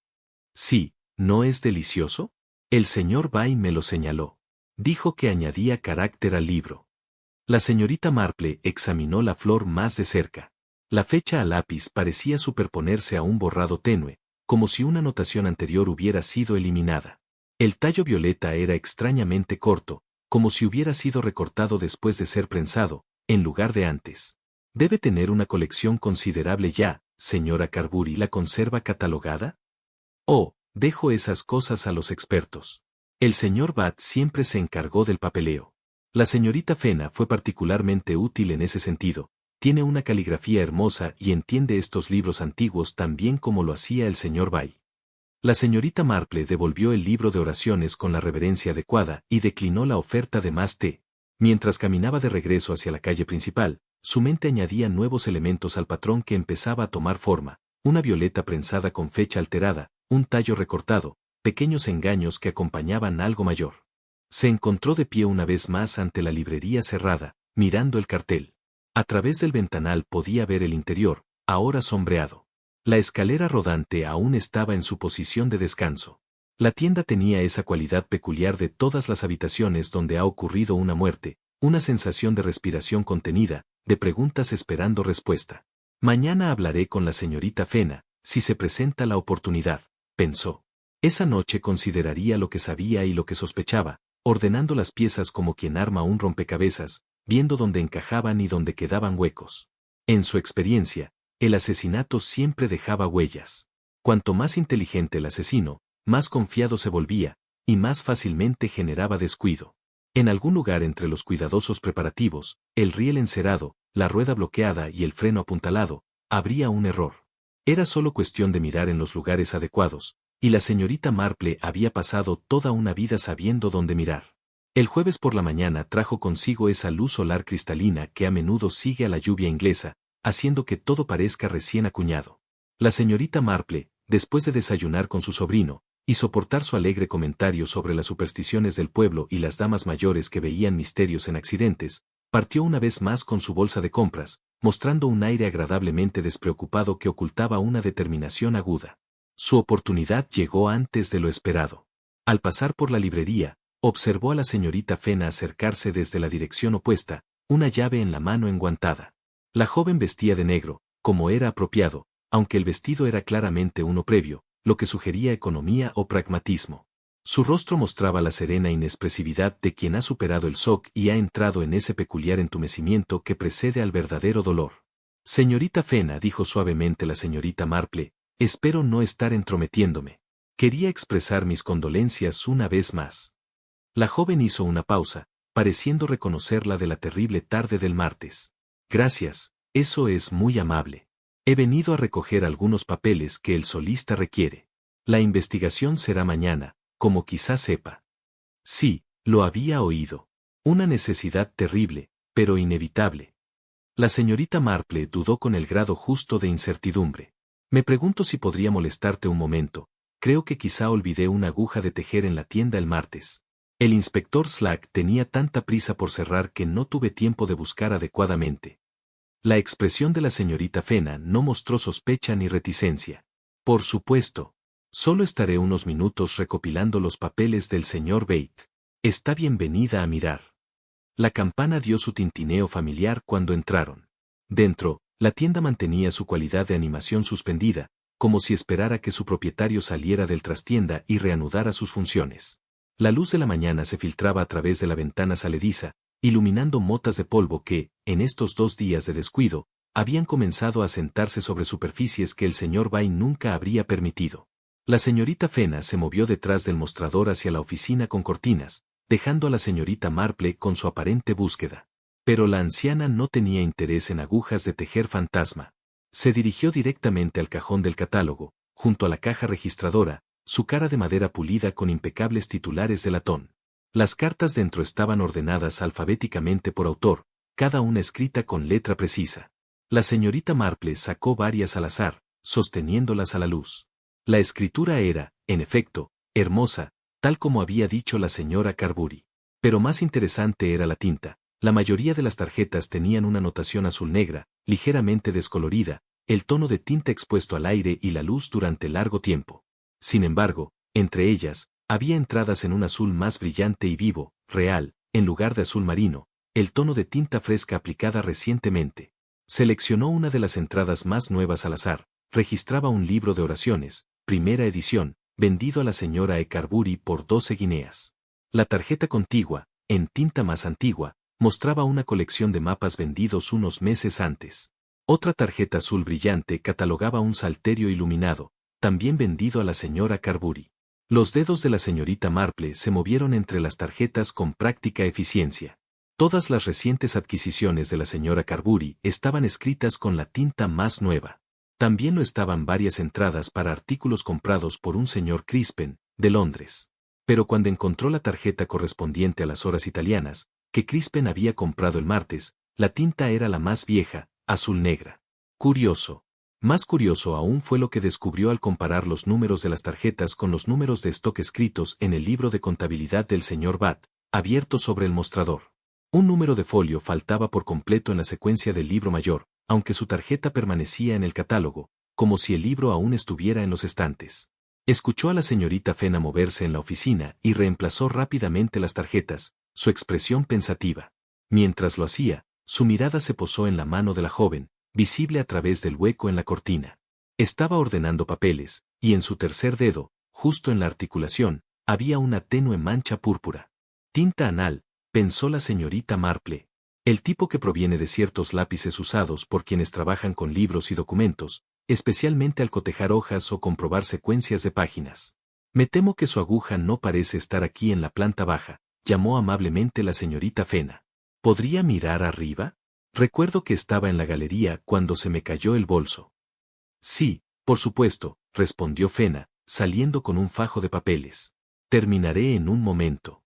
Sí, ¿no es delicioso? El señor Bay me lo señaló. Dijo que añadía carácter al libro. La señorita Marple examinó la flor más de cerca. La fecha a lápiz parecía superponerse a un borrado tenue, como si una anotación anterior hubiera sido eliminada. El tallo violeta era extrañamente corto, como si hubiera sido recortado después de ser prensado, en lugar de antes. Debe tener una colección considerable ya, señora Carbury. ¿La conserva catalogada? Oh, dejo esas cosas a los expertos. El señor Bat siempre se encargó del papeleo. La señorita Fena fue particularmente útil en ese sentido. Tiene una caligrafía hermosa y entiende estos libros antiguos tan bien como lo hacía el señor Bay. La señorita Marple devolvió el libro de oraciones con la reverencia adecuada y declinó la oferta de más té. Mientras caminaba de regreso hacia la calle principal, su mente añadía nuevos elementos al patrón que empezaba a tomar forma: una violeta prensada con fecha alterada, un tallo recortado, pequeños engaños que acompañaban algo mayor. Se encontró de pie una vez más ante la librería cerrada, mirando el cartel. A través del ventanal podía ver el interior, ahora sombreado. La escalera rodante aún estaba en su posición de descanso. La tienda tenía esa cualidad peculiar de todas las habitaciones donde ha ocurrido una muerte, una sensación de respiración contenida, de preguntas esperando respuesta. Mañana hablaré con la señorita Fena, si se presenta la oportunidad, pensó. Esa noche consideraría lo que sabía y lo que sospechaba, ordenando las piezas como quien arma un rompecabezas, viendo dónde encajaban y dónde quedaban huecos. En su experiencia, el asesinato siempre dejaba huellas. Cuanto más inteligente el asesino, más confiado se volvía, y más fácilmente generaba descuido. En algún lugar entre los cuidadosos preparativos, el riel encerado, la rueda bloqueada y el freno apuntalado, habría un error. Era solo cuestión de mirar en los lugares adecuados, y la señorita Marple había pasado toda una vida sabiendo dónde mirar. El jueves por la mañana trajo consigo esa luz solar cristalina que a menudo sigue a la lluvia inglesa, haciendo que todo parezca recién acuñado. La señorita Marple, después de desayunar con su sobrino, y soportar su alegre comentario sobre las supersticiones del pueblo y las damas mayores que veían misterios en accidentes, partió una vez más con su bolsa de compras, mostrando un aire agradablemente despreocupado que ocultaba una determinación aguda. Su oportunidad llegó antes de lo esperado. Al pasar por la librería, observó a la señorita Fena acercarse desde la dirección opuesta, una llave en la mano enguantada. La joven vestía de negro, como era apropiado, aunque el vestido era claramente uno previo, lo que sugería economía o pragmatismo. Su rostro mostraba la serena inexpresividad de quien ha superado el shock y ha entrado en ese peculiar entumecimiento que precede al verdadero dolor. Señorita Fena, dijo suavemente la señorita Marple, espero no estar entrometiéndome. Quería expresar mis condolencias una vez más. La joven hizo una pausa, pareciendo reconocerla de la terrible tarde del martes. Gracias, eso es muy amable. He venido a recoger algunos papeles que el solista requiere. La investigación será mañana, como quizás sepa. Sí, lo había oído. Una necesidad terrible, pero inevitable. La señorita Marple dudó con el grado justo de incertidumbre. Me pregunto si podría molestarte un momento. Creo que quizá olvidé una aguja de tejer en la tienda el martes. El inspector Slack tenía tanta prisa por cerrar que no tuve tiempo de buscar adecuadamente. La expresión de la señorita Fena no mostró sospecha ni reticencia. Por supuesto. Solo estaré unos minutos recopilando los papeles del señor Bate. Está bienvenida a mirar. La campana dio su tintineo familiar cuando entraron. Dentro, la tienda mantenía su cualidad de animación suspendida, como si esperara que su propietario saliera del trastienda y reanudara sus funciones. La luz de la mañana se filtraba a través de la ventana salediza, iluminando motas de polvo que, en estos 2 días de descuido, habían comenzado a sentarse sobre superficies que el señor Vine nunca habría permitido. La señorita Fena se movió detrás del mostrador hacia la oficina con cortinas, dejando a la señorita Marple con su aparente búsqueda. Pero la anciana no tenía interés en agujas de tejer fantasma. Se dirigió directamente al cajón del catálogo, junto a la caja registradora, su cara de madera pulida con impecables titulares de latón. Las cartas dentro estaban ordenadas alfabéticamente por autor, cada una escrita con letra precisa. La señorita Marple sacó varias al azar, sosteniéndolas a la luz. La escritura era, en efecto, hermosa, tal como había dicho la señora Carbury. Pero más interesante era la tinta. La mayoría de las tarjetas tenían una notación azul negra, ligeramente descolorida, el tono de tinta expuesto al aire y la luz durante largo tiempo. Sin embargo, entre ellas, había entradas en un azul más brillante y vivo, real, en lugar de azul marino, el tono de tinta fresca aplicada recientemente. Seleccionó una de las entradas más nuevas al azar, registraba un libro de oraciones, primera edición, vendido a la señora E. Carbury por 12 guineas. La tarjeta contigua, en tinta más antigua, mostraba una colección de mapas vendidos unos meses antes. Otra tarjeta azul brillante catalogaba un salterio iluminado, también vendido a la señora Carbury. Los dedos de la señorita Marple se movieron entre las tarjetas con práctica eficiencia. Todas las recientes adquisiciones de la señora Carbury estaban escritas con la tinta más nueva. También lo estaban varias entradas para artículos comprados por un señor Crispen, de Londres. Pero cuando encontró la tarjeta correspondiente a las horas italianas, que Crispen había comprado el martes, la tinta era la más vieja, azul negra. Curioso. Más curioso aún fue lo que descubrió al comparar los números de las tarjetas con los números de stock escritos en el libro de contabilidad del señor Bat, abierto sobre el mostrador. Un número de folio faltaba por completo en la secuencia del libro mayor, aunque su tarjeta permanecía en el catálogo, como si el libro aún estuviera en los estantes. Escuchó a la señorita Fena moverse en la oficina y reemplazó rápidamente las tarjetas, su expresión pensativa. Mientras lo hacía, su mirada se posó en la mano de la joven, visible a través del hueco en la cortina. Estaba ordenando papeles, y en su tercer dedo, justo en la articulación, había una tenue mancha púrpura. Tinta anal, pensó la señorita Marple. El tipo que proviene de ciertos lápices usados por quienes trabajan con libros y documentos, especialmente al cotejar hojas o comprobar secuencias de páginas. Me temo que su aguja no parece estar aquí en la planta baja, llamó amablemente la señorita Fena. ¿Podría mirar arriba? Recuerdo que estaba en la galería cuando se me cayó el bolso. Sí, por supuesto, respondió Fena, saliendo con un fajo de papeles. Terminaré en un momento.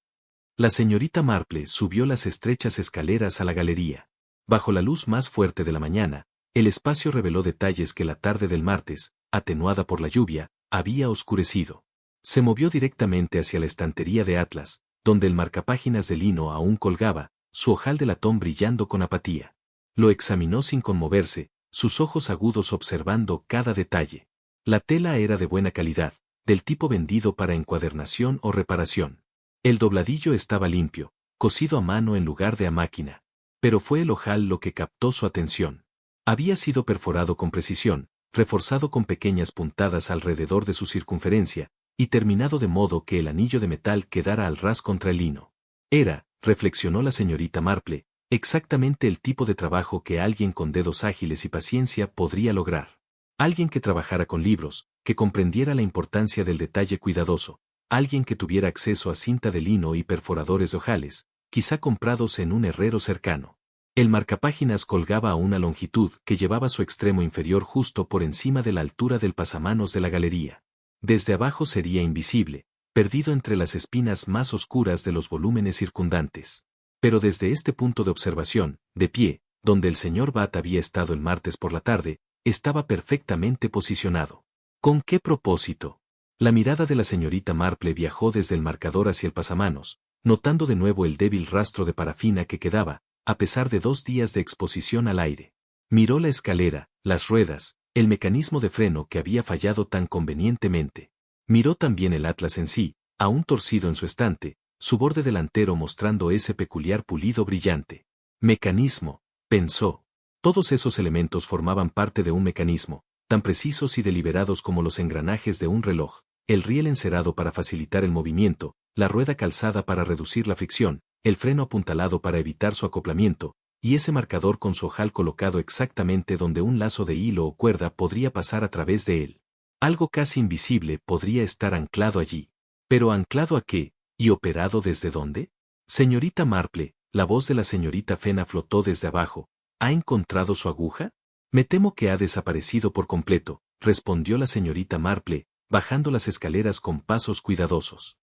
La señorita Marple subió las estrechas escaleras a la galería. Bajo la luz más fuerte de la mañana, el espacio reveló detalles que la tarde del martes, atenuada por la lluvia, había oscurecido. Se movió directamente hacia la estantería de Atlas, donde el marcapáginas de lino aún colgaba, su ojal de latón brillando con apatía. Lo examinó sin conmoverse, sus ojos agudos observando cada detalle. La tela era de buena calidad, del tipo vendido para encuadernación o reparación. El dobladillo estaba limpio, cosido a mano en lugar de a máquina. Pero fue el ojal lo que captó su atención. Había sido perforado con precisión, reforzado con pequeñas puntadas alrededor de su circunferencia, y terminado de modo que el anillo de metal quedara al ras contra el lino. Era, reflexionó la señorita Marple, exactamente el tipo de trabajo que alguien con dedos ágiles y paciencia podría lograr. Alguien que trabajara con libros, que comprendiera la importancia del detalle cuidadoso, alguien que tuviera acceso a cinta de lino y perforadores de ojales, quizá comprados en un herrero cercano. El marcapáginas colgaba a una longitud que llevaba su extremo inferior justo por encima de la altura del pasamanos de la galería. Desde abajo sería invisible, perdido entre las espinas más oscuras de los volúmenes circundantes. Pero desde este punto de observación, de pie, donde el señor Batt había estado el martes por la tarde, estaba perfectamente posicionado. ¿Con qué propósito? La mirada de la señorita Marple viajó desde el marcador hacia el pasamanos, notando de nuevo el débil rastro de parafina que quedaba, a pesar de 2 días de exposición al aire. Miró la escalera, las ruedas, el mecanismo de freno que había fallado tan convenientemente. Miró también el atlas en sí, aún torcido en su estante, su borde delantero mostrando ese peculiar pulido brillante. Mecanismo, pensó. Todos esos elementos formaban parte de un mecanismo, tan precisos y deliberados como los engranajes de un reloj, el riel encerado para facilitar el movimiento, la rueda calzada para reducir la fricción, el freno apuntalado para evitar su acoplamiento, y ese marcador con su ojal colocado exactamente donde un lazo de hilo o cuerda podría pasar a través de él. Algo casi invisible podría estar anclado allí. ¿Pero anclado a qué? ¿Y operado desde dónde? Señorita Marple, la voz de la señorita Fena flotó desde abajo. ¿Ha encontrado su aguja? Me temo que ha desaparecido por completo, respondió la señorita Marple, bajando las escaleras con pasos cuidadosos.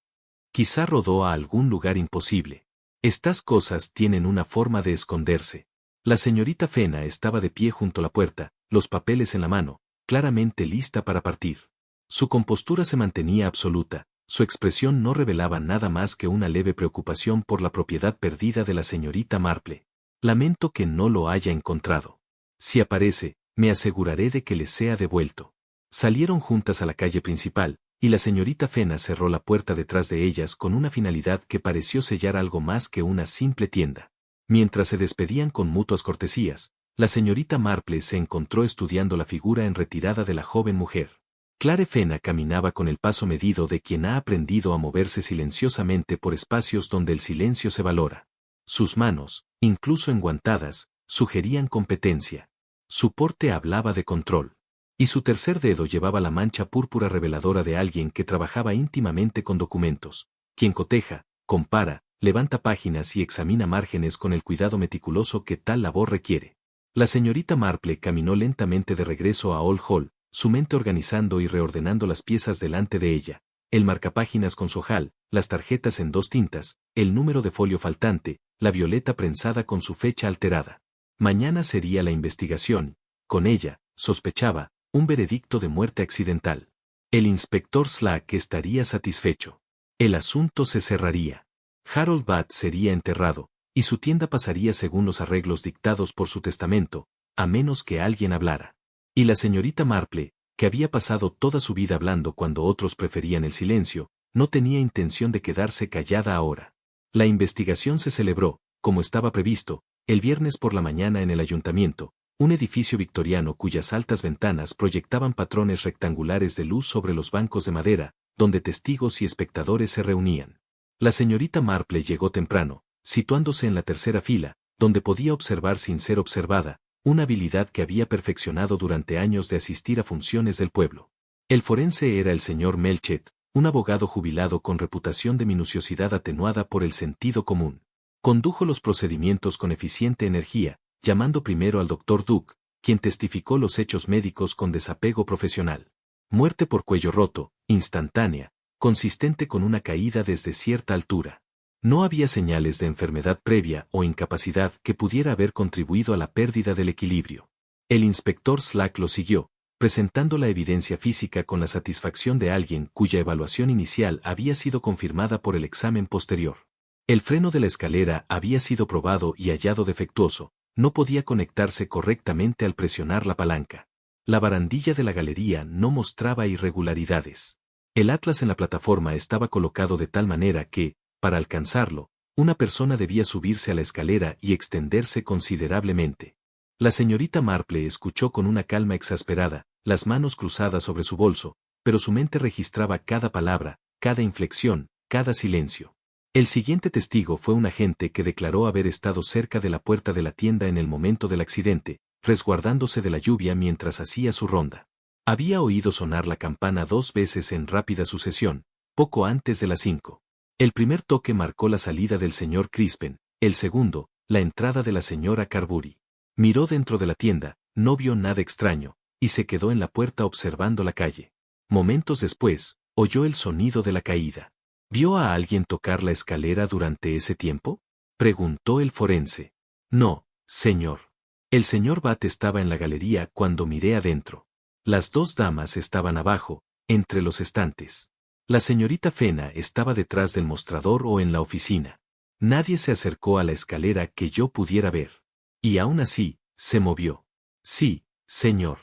Quizá rodó a algún lugar imposible. Estas cosas tienen una forma de esconderse. La señorita Fena estaba de pie junto a la puerta, los papeles en la mano, claramente lista para partir. Su compostura se mantenía absoluta, su expresión no revelaba nada más que una leve preocupación por la propiedad perdida de la señorita Marple. Lamento que no lo haya encontrado. Si aparece, me aseguraré de que le sea devuelto. Salieron juntas a la calle principal, y la señorita Fena cerró la puerta detrás de ellas con una finalidad que pareció sellar algo más que una simple tienda. Mientras se despedían con mutuas cortesías, la señorita Marple se encontró estudiando la figura en retirada de la joven mujer. Clare Fena caminaba con el paso medido de quien ha aprendido a moverse silenciosamente por espacios donde el silencio se valora. Sus manos, incluso enguantadas, sugerían competencia. Su porte hablaba de control. Y su tercer dedo llevaba la mancha púrpura reveladora de alguien que trabajaba íntimamente con documentos, quien coteja, compara, levanta páginas y examina márgenes con el cuidado meticuloso que tal labor requiere. La señorita Marple caminó lentamente de regreso a Old Hall, su mente organizando y reordenando las piezas delante de ella, el marcapáginas con su ojal, las tarjetas en 2 tintas, el número de folio faltante, la violeta prensada con su fecha alterada. Mañana sería la investigación, con ella, sospechaba, un veredicto de muerte accidental. El inspector Slack estaría satisfecho. El asunto se cerraría. Harold Batt sería enterrado, y su tienda pasaría según los arreglos dictados por su testamento, a menos que alguien hablara. Y la señorita Marple, que había pasado toda su vida hablando cuando otros preferían el silencio, no tenía intención de quedarse callada ahora. La investigación se celebró, como estaba previsto, el viernes por la mañana en el ayuntamiento, un edificio victoriano cuyas altas ventanas proyectaban patrones rectangulares de luz sobre los bancos de madera, donde testigos y espectadores se reunían. La señorita Marple llegó temprano, situándose en la tercera fila, donde podía observar sin ser observada, una habilidad que había perfeccionado durante años de asistir a funciones del pueblo. El forense era el señor Melchet, un abogado jubilado con reputación de minuciosidad atenuada por el sentido común. Condujo los procedimientos con eficiente energía, llamando primero al doctor Duke, quien testificó los hechos médicos con desapego profesional. Muerte por cuello roto, instantánea, consistente con una caída desde cierta altura. No había señales de enfermedad previa o incapacidad que pudiera haber contribuido a la pérdida del equilibrio. El inspector Slack lo siguió, presentando la evidencia física con la satisfacción de alguien cuya evaluación inicial había sido confirmada por el examen posterior. El freno de la escalera había sido probado y hallado defectuoso, no podía conectarse correctamente al presionar la palanca. La barandilla de la galería no mostraba irregularidades. El atlas en la plataforma estaba colocado de tal manera que, para alcanzarlo, una persona debía subirse a la escalera y extenderse considerablemente. La señorita Marple escuchó con una calma exasperada, las manos cruzadas sobre su bolso, pero su mente registraba cada palabra, cada inflexión, cada silencio. El siguiente testigo fue un agente que declaró haber estado cerca de la puerta de la tienda en el momento del accidente, resguardándose de la lluvia mientras hacía su ronda. Había oído sonar la campana 2 veces en rápida sucesión, poco antes de las 5. El primer toque marcó la salida del señor Crispen, el segundo, la entrada de la señora Carbury. Miró dentro de la tienda, no vio nada extraño, y se quedó en la puerta observando la calle. Momentos después, oyó el sonido de la caída. ¿Vio a alguien tocar la escalera durante ese tiempo?, preguntó el forense. No, señor. El señor Bat estaba en la galería cuando miré adentro. Las 2 damas estaban abajo, entre los estantes. La señorita Fena estaba detrás del mostrador o en la oficina. Nadie se acercó a la escalera que yo pudiera ver. Y aún así, se movió. Sí, señor.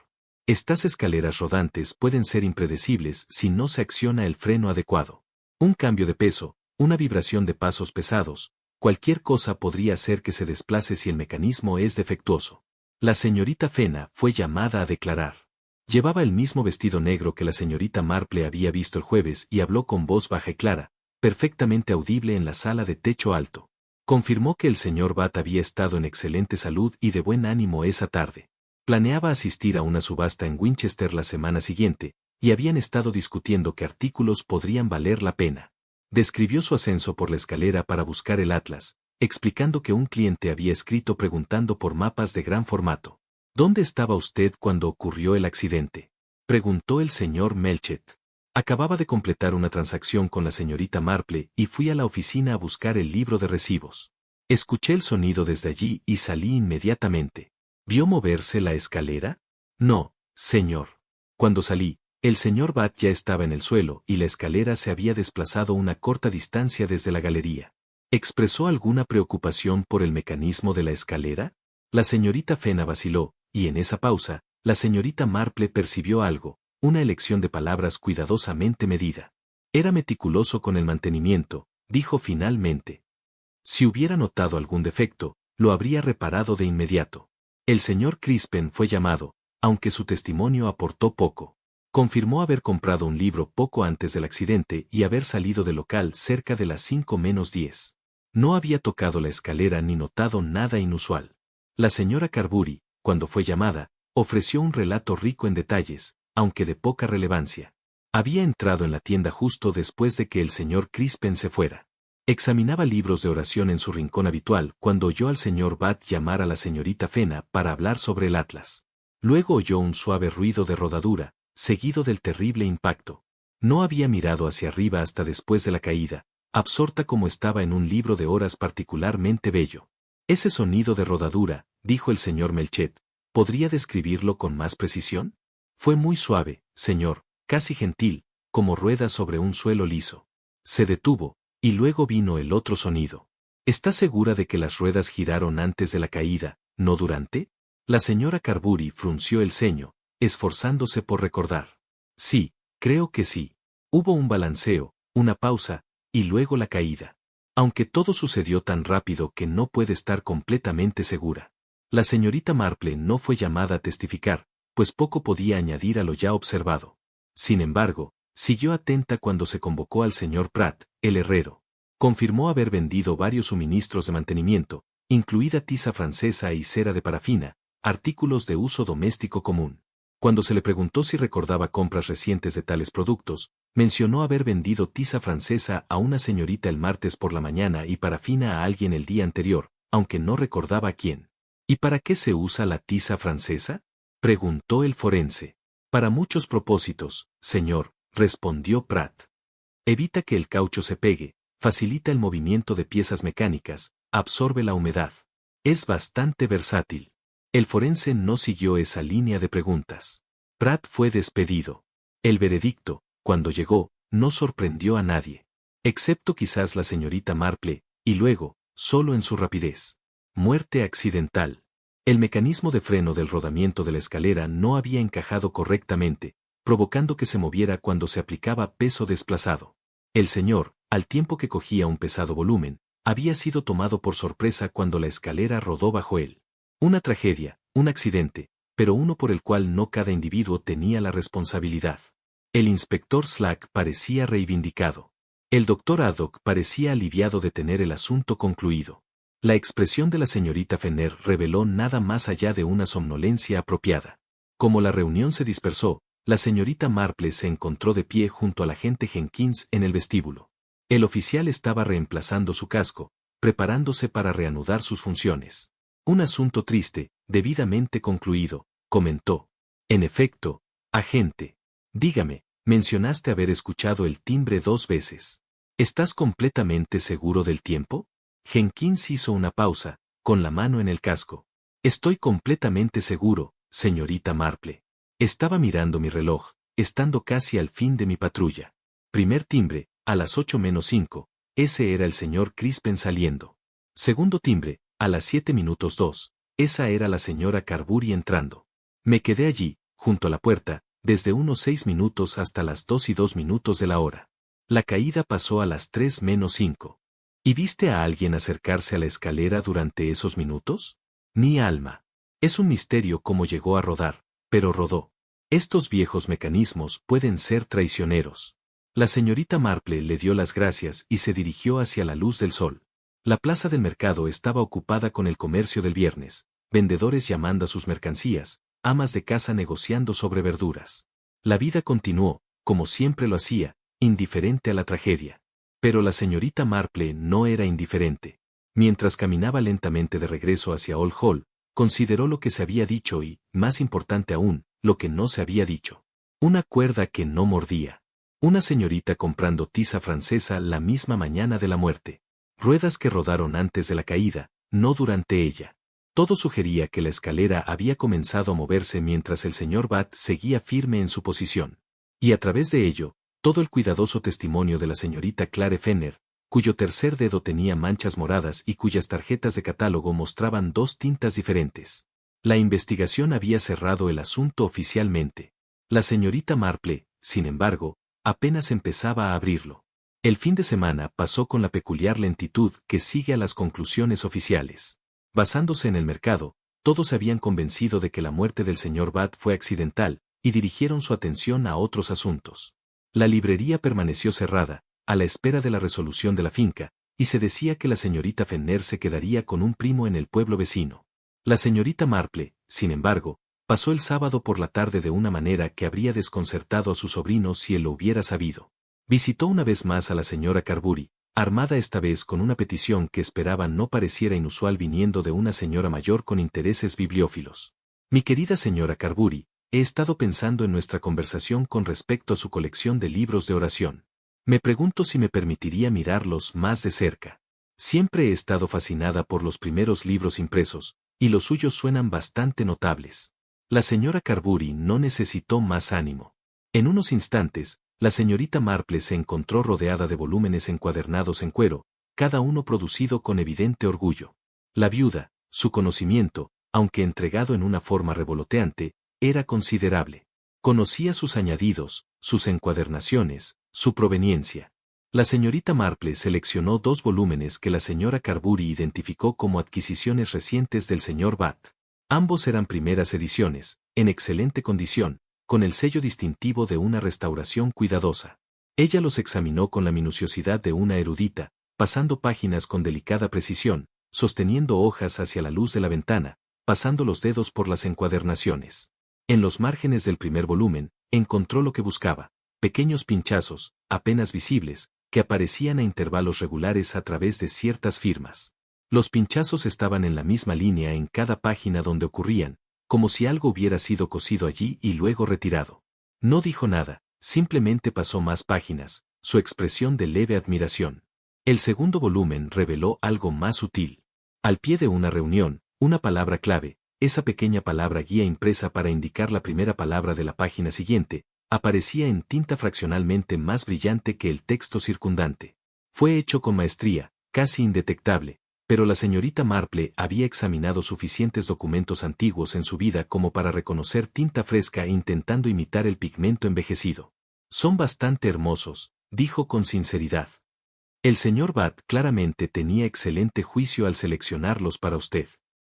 Estas escaleras rodantes pueden ser impredecibles si no se acciona el freno adecuado. Un cambio de peso, una vibración de pasos pesados, cualquier cosa podría hacer que se desplace si el mecanismo es defectuoso. La señorita Fena fue llamada a declarar. Llevaba el mismo vestido negro que la señorita Marple había visto el jueves y habló con voz baja y clara, perfectamente audible en la sala de techo alto. Confirmó que el señor Bat había estado en excelente salud y de buen ánimo esa tarde. Planeaba asistir a una subasta en Winchester la semana siguiente, y habían estado discutiendo qué artículos podrían valer la pena. Describió su ascenso por la escalera para buscar el atlas, explicando que un cliente había escrito preguntando por mapas de gran formato. ¿Dónde estaba usted cuando ocurrió el accidente?, preguntó el señor Melchett. Acababa de completar una transacción con la señorita Marple y fui a la oficina a buscar el libro de recibos. Escuché el sonido desde allí y salí inmediatamente. ¿Vio moverse la escalera? No, señor. Cuando salí, el señor Bat ya estaba en el suelo y la escalera se había desplazado una corta distancia desde la galería. ¿Expresó alguna preocupación por el mecanismo de la escalera? La señorita Fena vaciló, y en esa pausa, la señorita Marple percibió algo, una elección de palabras cuidadosamente medida. Era meticuloso con el mantenimiento, dijo finalmente. Si hubiera notado algún defecto, lo habría reparado de inmediato. El señor Crispen fue llamado, aunque su testimonio aportó poco. Confirmó haber comprado un libro poco antes del accidente y haber salido del local cerca de las 5:10. No había tocado la escalera ni notado nada inusual. La señora Carbury, cuando fue llamada, ofreció un relato rico en detalles, aunque de poca relevancia. Había entrado en la tienda justo después de que el señor Crispen se fuera. Examinaba libros de oración en su rincón habitual cuando oyó al señor Bat llamar a la señorita Fena para hablar sobre el atlas. Luego oyó un suave ruido de rodadura, seguido del terrible impacto. No había mirado hacia arriba hasta después de la caída, absorta como estaba en un libro de horas particularmente bello. Ese sonido de rodadura, dijo el señor Melchett, ¿podría describirlo con más precisión? Fue muy suave, señor, casi gentil, como ruedas sobre un suelo liso. Se detuvo, y luego vino el otro sonido. ¿Está segura de que las ruedas giraron antes de la caída, no durante? La señora Carbury frunció el ceño, esforzándose por recordar. Sí, creo que sí. Hubo un balanceo, una pausa, y luego la caída. Aunque todo sucedió tan rápido que no puede estar completamente segura. La señorita Marple no fue llamada a testificar, pues poco podía añadir a lo ya observado. Sin embargo, siguió atenta cuando se convocó al señor Pratt, el herrero. Confirmó haber vendido varios suministros de mantenimiento, incluida tiza francesa y cera de parafina, artículos de uso doméstico común. Cuando se le preguntó si recordaba compras recientes de tales productos, mencionó haber vendido tiza francesa a una señorita el martes por la mañana y parafina a alguien el día anterior, aunque no recordaba a quién. ¿Y para qué se usa la tiza francesa?, preguntó el forense. Para muchos propósitos, señor, respondió Pratt. Evita que el caucho se pegue, facilita el movimiento de piezas mecánicas, absorbe la humedad. Es bastante versátil. El forense no siguió esa línea de preguntas. Pratt fue despedido. El veredicto, cuando llegó, no sorprendió a nadie. Excepto quizás la señorita Marple, y luego, solo en su rapidez. Muerte accidental. El mecanismo de freno del rodamiento de la escalera no había encajado correctamente, provocando que se moviera cuando se aplicaba peso desplazado. El señor, al tiempo que cogía un pesado volumen, había sido tomado por sorpresa cuando la escalera rodó bajo él. Una tragedia, un accidente, pero uno por el cual no cada individuo tenía la responsabilidad. El inspector Slack parecía reivindicado. El doctor Haddock parecía aliviado de tener el asunto concluido. La expresión de la señorita Fenner reveló nada más allá de una somnolencia apropiada. Como la reunión se dispersó, la señorita Marple se encontró de pie junto al agente Jenkins en el vestíbulo. El oficial estaba reemplazando su casco, preparándose para reanudar sus funciones. Un asunto triste, debidamente concluido, comentó. En efecto, agente. Dígame, mencionaste haber escuchado el timbre 2 veces. ¿Estás completamente seguro del tiempo? Jenkins hizo una pausa, con la mano en el casco. Estoy completamente seguro, señorita Marple. Estaba mirando mi reloj, estando casi al fin de mi patrulla. Primer timbre, a las 8:05, ese era el señor Crispen saliendo. Segundo timbre, a las 7:02, esa era la señora Carbury entrando. Me quedé allí, junto a la puerta, desde unos 6 minutos hasta las 2:02 de la hora. La caída pasó a las 3:05. ¿Y viste a alguien acercarse a la escalera durante esos minutos? Ni alma. Es un misterio cómo llegó a rodar, pero rodó. Estos viejos mecanismos pueden ser traicioneros. La señorita Marple le dio las gracias y se dirigió hacia la luz del sol. La plaza del mercado estaba ocupada con el comercio del viernes, vendedores llamando a sus mercancías, amas de casa negociando sobre verduras. La vida continuó, como siempre lo hacía, indiferente a la tragedia. Pero la señorita Marple no era indiferente. Mientras caminaba lentamente de regreso hacia Old Hall, consideró lo que se había dicho y, más importante aún, lo que no se había dicho. Una cuerda que no mordía. Una señorita comprando tiza francesa la misma mañana de la muerte. Ruedas que rodaron antes de la caída, no durante ella. Todo sugería que la escalera había comenzado a moverse mientras el señor Batt seguía firme en su posición. Y a través de ello, todo el cuidadoso testimonio de la señorita Clare Fenner, cuyo tercer dedo tenía manchas moradas y cuyas tarjetas de catálogo mostraban 2 tintas diferentes. La investigación había cerrado el asunto oficialmente. La señorita Marple, sin embargo, apenas empezaba a abrirlo. El fin de semana pasó con la peculiar lentitud que sigue a las conclusiones oficiales. Basándose en el mercado, todos se habían convencido de que la muerte del señor Batt fue accidental, y dirigieron su atención a otros asuntos. La librería permaneció cerrada, a la espera de la resolución de la finca, y se decía que la señorita Fenner se quedaría con un primo en el pueblo vecino. La señorita Marple, sin embargo, pasó el sábado por la tarde de una manera que habría desconcertado a su sobrino si él lo hubiera sabido. Visitó una vez más a la señora Carbury, armada esta vez con una petición que esperaba no pareciera inusual viniendo de una señora mayor con intereses bibliófilos. Mi querida señora Carbury, he estado pensando en nuestra conversación con respecto a su colección de libros de oración. Me pregunto si me permitiría mirarlos más de cerca. Siempre he estado fascinada por los primeros libros impresos, y los suyos suenan bastante notables. La señora Carbury no necesitó más ánimo. En unos instantes, la señorita Marple se encontró rodeada de volúmenes encuadernados en cuero, cada uno producido con evidente orgullo. La viuda, su conocimiento, aunque entregado en una forma revoloteante, era considerable. Conocía sus añadidos, sus encuadernaciones, su proveniencia. La señorita Marple seleccionó 2 volúmenes que la señora Carbury identificó como adquisiciones recientes del señor Batt. Ambos eran primeras ediciones, en excelente condición, con el sello distintivo de una restauración cuidadosa. Ella los examinó con la minuciosidad de una erudita, pasando páginas con delicada precisión, sosteniendo hojas hacia la luz de la ventana, pasando los dedos por las encuadernaciones. En los márgenes del primer volumen, encontró lo que buscaba, pequeños pinchazos, apenas visibles, que aparecían a intervalos regulares a través de ciertas firmas. Los pinchazos estaban en la misma línea en cada página donde ocurrían, como si algo hubiera sido cosido allí y luego retirado. No dijo nada, simplemente pasó más páginas, su expresión de leve admiración. El segundo volumen reveló algo más sutil. Al pie de una reunión, una palabra clave, esa pequeña palabra guía impresa para indicar la primera palabra de la página siguiente, aparecía en tinta fraccionalmente más brillante que el texto circundante. Fue hecho con maestría, casi indetectable, pero la señorita Marple había examinado suficientes documentos antiguos en su vida como para reconocer tinta fresca intentando imitar el pigmento envejecido. Son bastante hermosos, dijo con sinceridad. El señor Batt claramente tenía excelente juicio al seleccionarlos para usted.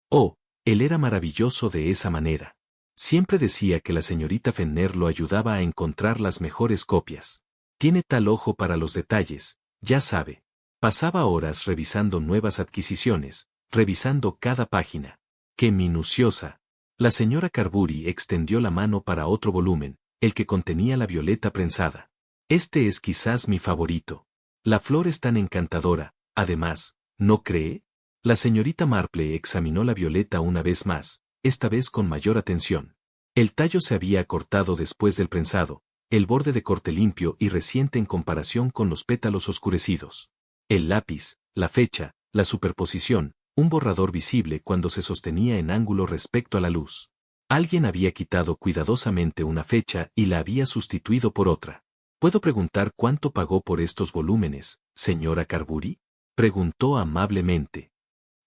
Oh, Él era maravilloso de esa manera. Siempre decía que la señorita Fenner lo ayudaba a encontrar las mejores copias. Tiene tal ojo para los detalles, ya sabe. Pasaba horas revisando nuevas adquisiciones, revisando cada página. ¡Qué minuciosa! La señora Carbury extendió la mano para otro volumen, el que contenía la violeta prensada. Este es quizás mi favorito. La flor es tan encantadora, además, ¿no cree? La señorita Marple examinó la violeta una vez más, esta vez con mayor atención. El tallo se había cortado después del prensado, el borde de corte limpio y reciente en comparación con los pétalos oscurecidos. El lápiz, la fecha, la superposición, un borrador visible cuando se sostenía en ángulo respecto a la luz. Alguien había quitado cuidadosamente una fecha y la había sustituido por otra. ¿Puedo preguntar cuánto pagó por estos volúmenes, señora Carbury? Preguntó amablemente.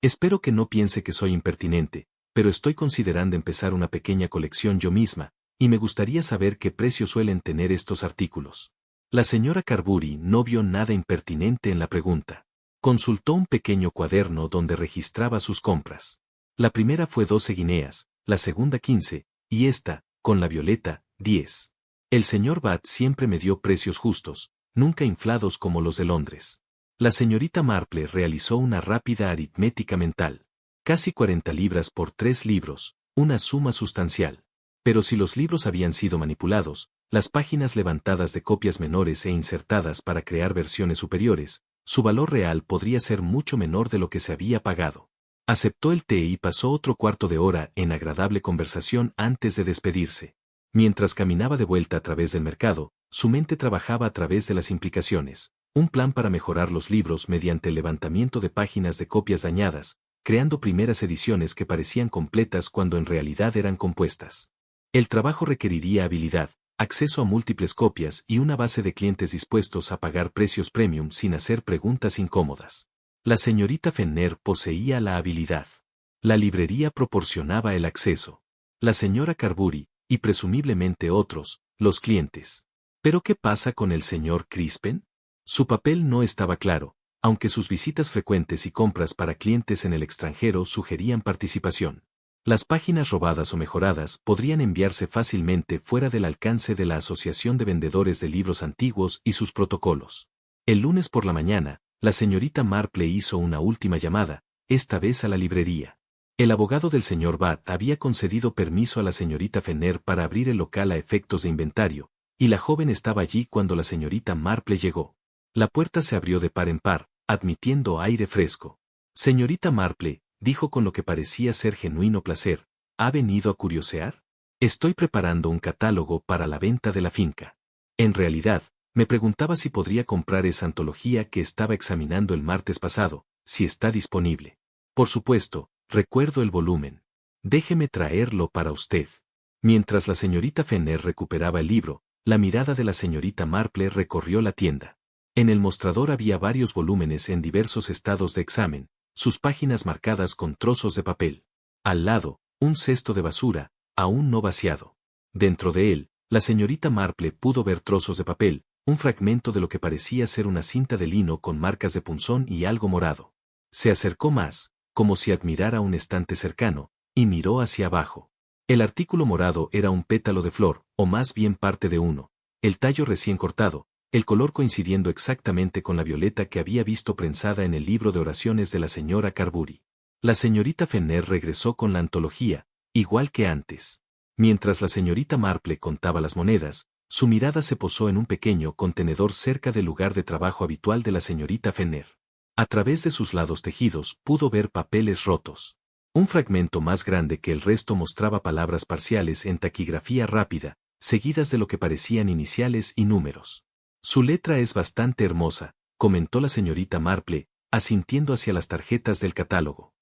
Espero que no piense que soy impertinente, pero estoy considerando empezar una pequeña colección yo misma, y me gustaría saber qué precio suelen tener estos artículos. La señora Carbury no vio nada impertinente en la pregunta. Consultó un pequeño cuaderno donde registraba sus compras. La primera fue 12 guineas, la segunda 15, y esta, con la violeta, 10. El señor Batt siempre me dio precios justos, nunca inflados como los de Londres. La señorita Marple realizó una rápida aritmética mental. Casi 40 libras por 3 libros, una suma sustancial. Pero si los libros habían sido manipulados, las páginas levantadas de copias menores e insertadas para crear versiones superiores, su valor real podría ser mucho menor de lo que se había pagado. Aceptó el té y pasó otro cuarto de hora en agradable conversación antes de despedirse. Mientras caminaba de vuelta a través del mercado, su mente trabajaba a través de las implicaciones, un plan para mejorar los libros mediante el levantamiento de páginas de copias dañadas, creando primeras ediciones que parecían completas cuando en realidad eran compuestas. El trabajo requeriría habilidad, acceso a múltiples copias y una base de clientes dispuestos a pagar precios premium sin hacer preguntas incómodas. La señorita Fenner poseía la habilidad. La librería proporcionaba el acceso. La señora Carbury, y presumiblemente otros, los clientes. ¿Pero qué pasa con el señor Crispen? Su papel no estaba claro, aunque sus visitas frecuentes y compras para clientes en el extranjero sugerían participación. Las páginas robadas o mejoradas podrían enviarse fácilmente fuera del alcance de la Asociación de Vendedores de Libros Antiguos y sus protocolos. El lunes por la mañana, la señorita Marple hizo una última llamada, esta vez a la librería. El abogado del señor Batt había concedido permiso a la señorita Fenner para abrir el local a efectos de inventario, y la joven estaba allí cuando la señorita Marple llegó. La puerta se abrió de par en par, admitiendo aire fresco. Señorita Marple, dijo con lo que parecía ser genuino placer, ¿ha venido a curiosear? Estoy preparando un catálogo para la venta de la finca. En realidad, me preguntaba si podría comprar esa antología que estaba examinando el martes pasado, si está disponible. Por supuesto, recuerdo el volumen. Déjeme traerlo para usted. Mientras la señorita Fenner recuperaba el libro, la mirada de la señorita Marple recorrió la tienda. En el mostrador había varios volúmenes en diversos estados de examen, sus páginas marcadas con trozos de papel. Al lado, un cesto de basura, aún no vaciado. Dentro de él, la señorita Marple pudo ver trozos de papel, un fragmento de lo que parecía ser una cinta de lino con marcas de punzón y algo morado. Se acercó más, como si admirara un estante cercano, y miró hacia abajo. El artículo morado era un pétalo de flor, o más bien parte de uno, el tallo recién cortado, el color coincidiendo exactamente con la violeta que había visto prensada en el libro de oraciones de la señora Carbury. La señorita Fenner regresó con la antología, igual que antes. Mientras la señorita Marple contaba las monedas, su mirada se posó en un pequeño contenedor cerca del lugar de trabajo habitual de la señorita Fenner. A través de sus lados tejidos pudo ver papeles rotos. Un fragmento más grande que el resto mostraba palabras parciales en taquigrafía rápida, seguidas de lo que parecían iniciales y números. Su letra es bastante hermosa, comentó la señorita Marple, asintiendo hacia las tarjetas del catálogo.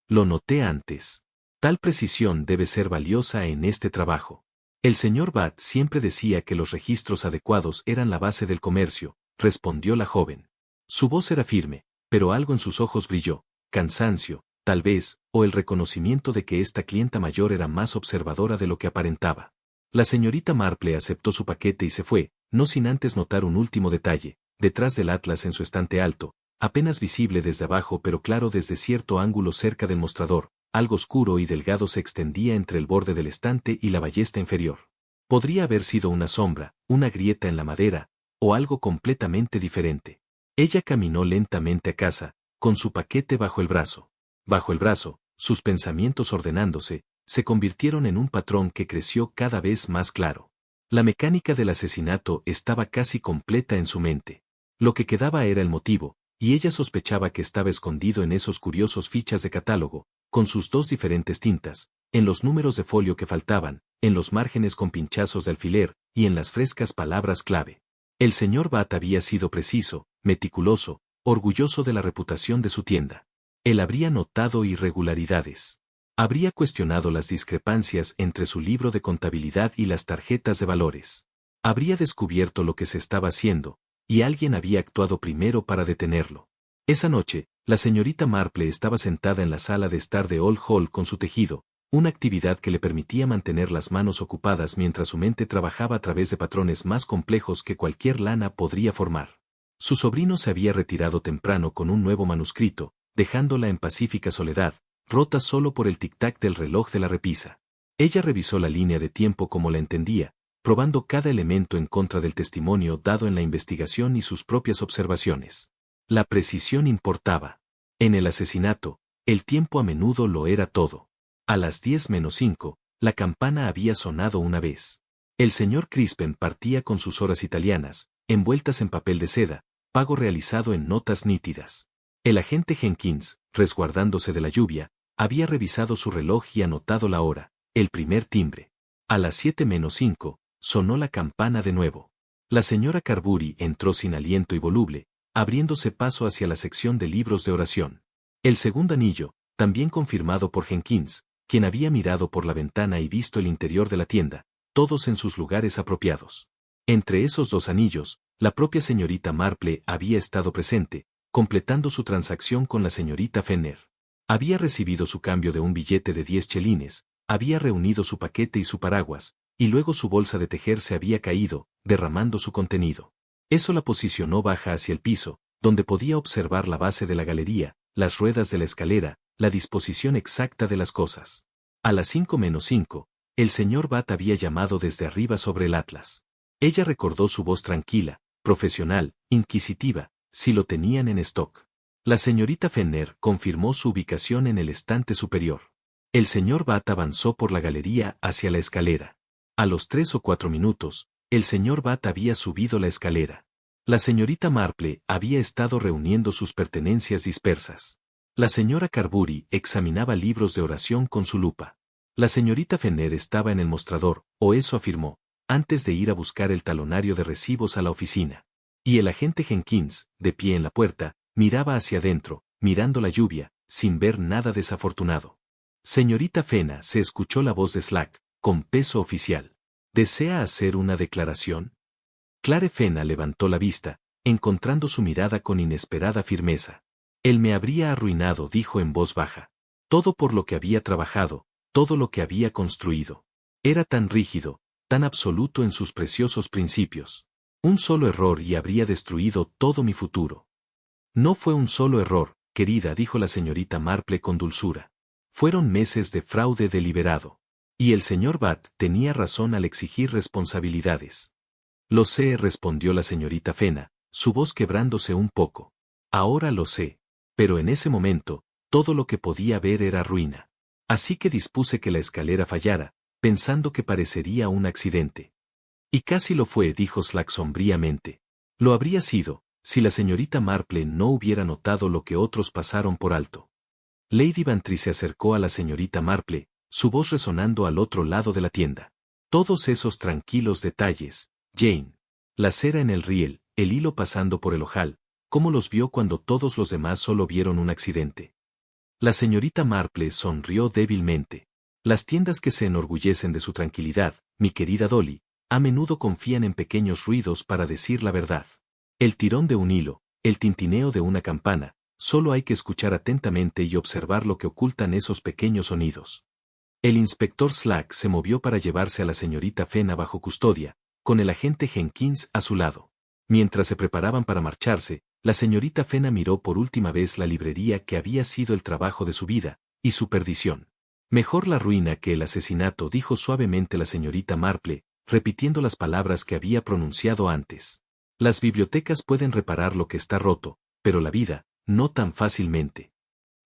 Lo noté antes. Tal precisión debe ser valiosa en este trabajo. El señor Batt siempre decía que los registros adecuados eran la base del comercio, respondió la joven. Su voz era firme, pero algo en sus ojos brilló, cansancio, tal vez, o el reconocimiento de que esta clienta mayor era más observadora de lo que aparentaba. La señorita Marple aceptó su paquete y se fue, no sin antes notar un último detalle, detrás del atlas en su estante alto, apenas visible desde abajo pero claro desde cierto ángulo cerca del mostrador, algo oscuro y delgado se extendía entre el borde del estante y la ballesta inferior. Podría haber sido una sombra, una grieta en la madera, o algo completamente diferente. Ella caminó lentamente a casa, con su paquete bajo el brazo. Bajo el brazo, sus pensamientos ordenándose, se convirtieron en un patrón que creció cada vez más claro. La mecánica del asesinato estaba casi completa en su mente. Lo que quedaba era el motivo, y ella sospechaba que estaba escondido en esos curiosos fichas de catálogo, con sus dos diferentes tintas, en los números de folio que faltaban, en los márgenes con pinchazos de alfiler, y en las frescas palabras clave. El señor Bat había sido preciso, meticuloso, orgulloso de la reputación de su tienda. Él habría notado irregularidades. Habría cuestionado las discrepancias entre su libro de contabilidad y las tarjetas de valores. Habría descubierto lo que se estaba haciendo, y alguien había actuado primero para detenerlo. Esa noche, la señorita Marple estaba sentada en la sala de estar de Old Hall con su tejido, una actividad que le permitía mantener las manos ocupadas mientras su mente trabajaba a través de patrones más complejos que cualquier lana podría formar. Su sobrino se había retirado temprano con un nuevo manuscrito, dejándola en pacífica soledad, rota solo por el tic-tac del reloj de la repisa. Ella revisó la línea de tiempo como la entendía, probando cada elemento en contra del testimonio dado en la investigación y sus propias observaciones. La precisión importaba. En el asesinato, el tiempo a menudo lo era todo. A las 10:05, la campana había sonado una vez. El señor Crispen partía con sus horas italianas, envueltas en papel de seda, pago realizado en notas nítidas. El agente Jenkins, resguardándose de la lluvia, había revisado su reloj y anotado la hora, el primer timbre. A las 7:05, sonó la campana de nuevo. La señora Carbury entró sin aliento y voluble, abriéndose paso hacia la sección de libros de oración. El segundo anillo, también confirmado por Jenkins, quien había mirado por la ventana y visto el interior de la tienda, todos en sus lugares apropiados. Entre esos dos anillos, la propia señorita Marple había estado presente, completando su transacción con la señorita Fenner. Había recibido su cambio de un billete de 10 chelines, había reunido su paquete y su paraguas, y luego su bolsa de tejer se había caído, derramando su contenido. Eso la posicionó baja hacia el piso, donde podía observar la base de la galería, las ruedas de la escalera, la disposición exacta de las cosas. A las 5:05, el señor Bat había llamado desde arriba sobre el atlas. Ella recordó su voz tranquila, profesional, inquisitiva, si lo tenían en stock. La señorita Fenner confirmó su ubicación en el estante superior. El señor Bat avanzó por la galería hacia la escalera. A los 3 o 4 minutos, el señor Bat había subido la escalera. La señorita Marple había estado reuniendo sus pertenencias dispersas. La señora Carbury examinaba libros de oración con su lupa. La señorita Fenner estaba en el mostrador, o eso afirmó, antes de ir a buscar el talonario de recibos a la oficina. Y el agente Jenkins, de pie en la puerta, miraba hacia adentro, mirando la lluvia, sin ver nada desafortunado. Señorita Fena, se escuchó la voz de Slack, con peso oficial. ¿Desea hacer una declaración? Clare Fena levantó la vista, encontrando su mirada con inesperada firmeza. Él me habría arruinado, dijo en voz baja. Todo por lo que había trabajado, todo lo que había construido. Era tan rígido, tan absoluto en sus preciosos principios. Un solo error y habría destruido todo mi futuro. No fue un solo error, querida, dijo la señorita Marple con dulzura. Fueron meses de fraude deliberado. Y el señor Bat tenía razón al exigir responsabilidades. Lo sé, respondió la señorita Fena, su voz quebrándose un poco. Ahora lo sé. Pero en ese momento, todo lo que podía ver era ruina. Así que dispuse que la escalera fallara, pensando que parecería un accidente. Y casi lo fue, dijo Slack sombríamente. Lo habría sido, si la señorita Marple no hubiera notado lo que otros pasaron por alto. Lady Bantry se acercó a la señorita Marple, su voz resonando al otro lado de la tienda. Todos esos tranquilos detalles, Jane. La cera en el riel, el hilo pasando por el ojal, ¿cómo los vio cuando todos los demás solo vieron un accidente? La señorita Marple sonrió débilmente. Las tiendas que se enorgullecen de su tranquilidad, mi querida Dolly, a menudo confían en pequeños ruidos para decir la verdad. El tirón de un hilo, el tintineo de una campana, solo hay que escuchar atentamente y observar lo que ocultan esos pequeños sonidos. El inspector Slack se movió para llevarse a la señorita Fena bajo custodia, con el agente Jenkins a su lado. Mientras se preparaban para marcharse, la señorita Fena miró por última vez la librería que había sido el trabajo de su vida, y su perdición. Mejor la ruina que el asesinato, dijo suavemente la señorita Marple, repitiendo las palabras que había pronunciado antes. Las bibliotecas pueden reparar lo que está roto, pero la vida, no tan fácilmente.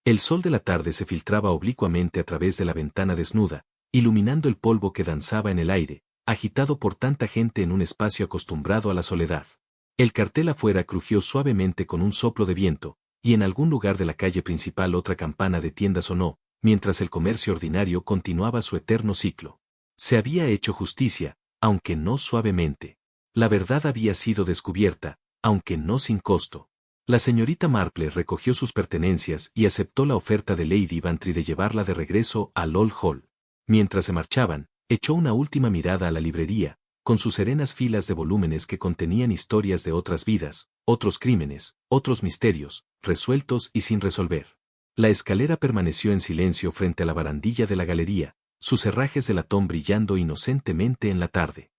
El sol de la tarde se filtraba oblicuamente a través de la ventana desnuda, iluminando el polvo que danzaba en el aire, agitado por tanta gente en un espacio acostumbrado a la soledad. El cartel afuera crujió suavemente con un soplo de viento, y en algún lugar de la calle principal otra campana de tienda sonó, mientras el comercio ordinario continuaba su eterno ciclo. Se había hecho justicia, aunque no suavemente. La verdad había sido descubierta, aunque no sin costo. La señorita Marple recogió sus pertenencias y aceptó la oferta de Lady Bantry de llevarla de regreso al Old Hall. Mientras se marchaban, echó una última mirada a la librería, con sus serenas filas de volúmenes que contenían historias de otras vidas, otros crímenes, otros misterios, resueltos y sin resolver. La escalera permaneció en silencio frente a la barandilla de la galería, sus herrajes de latón brillando inocentemente en la tarde.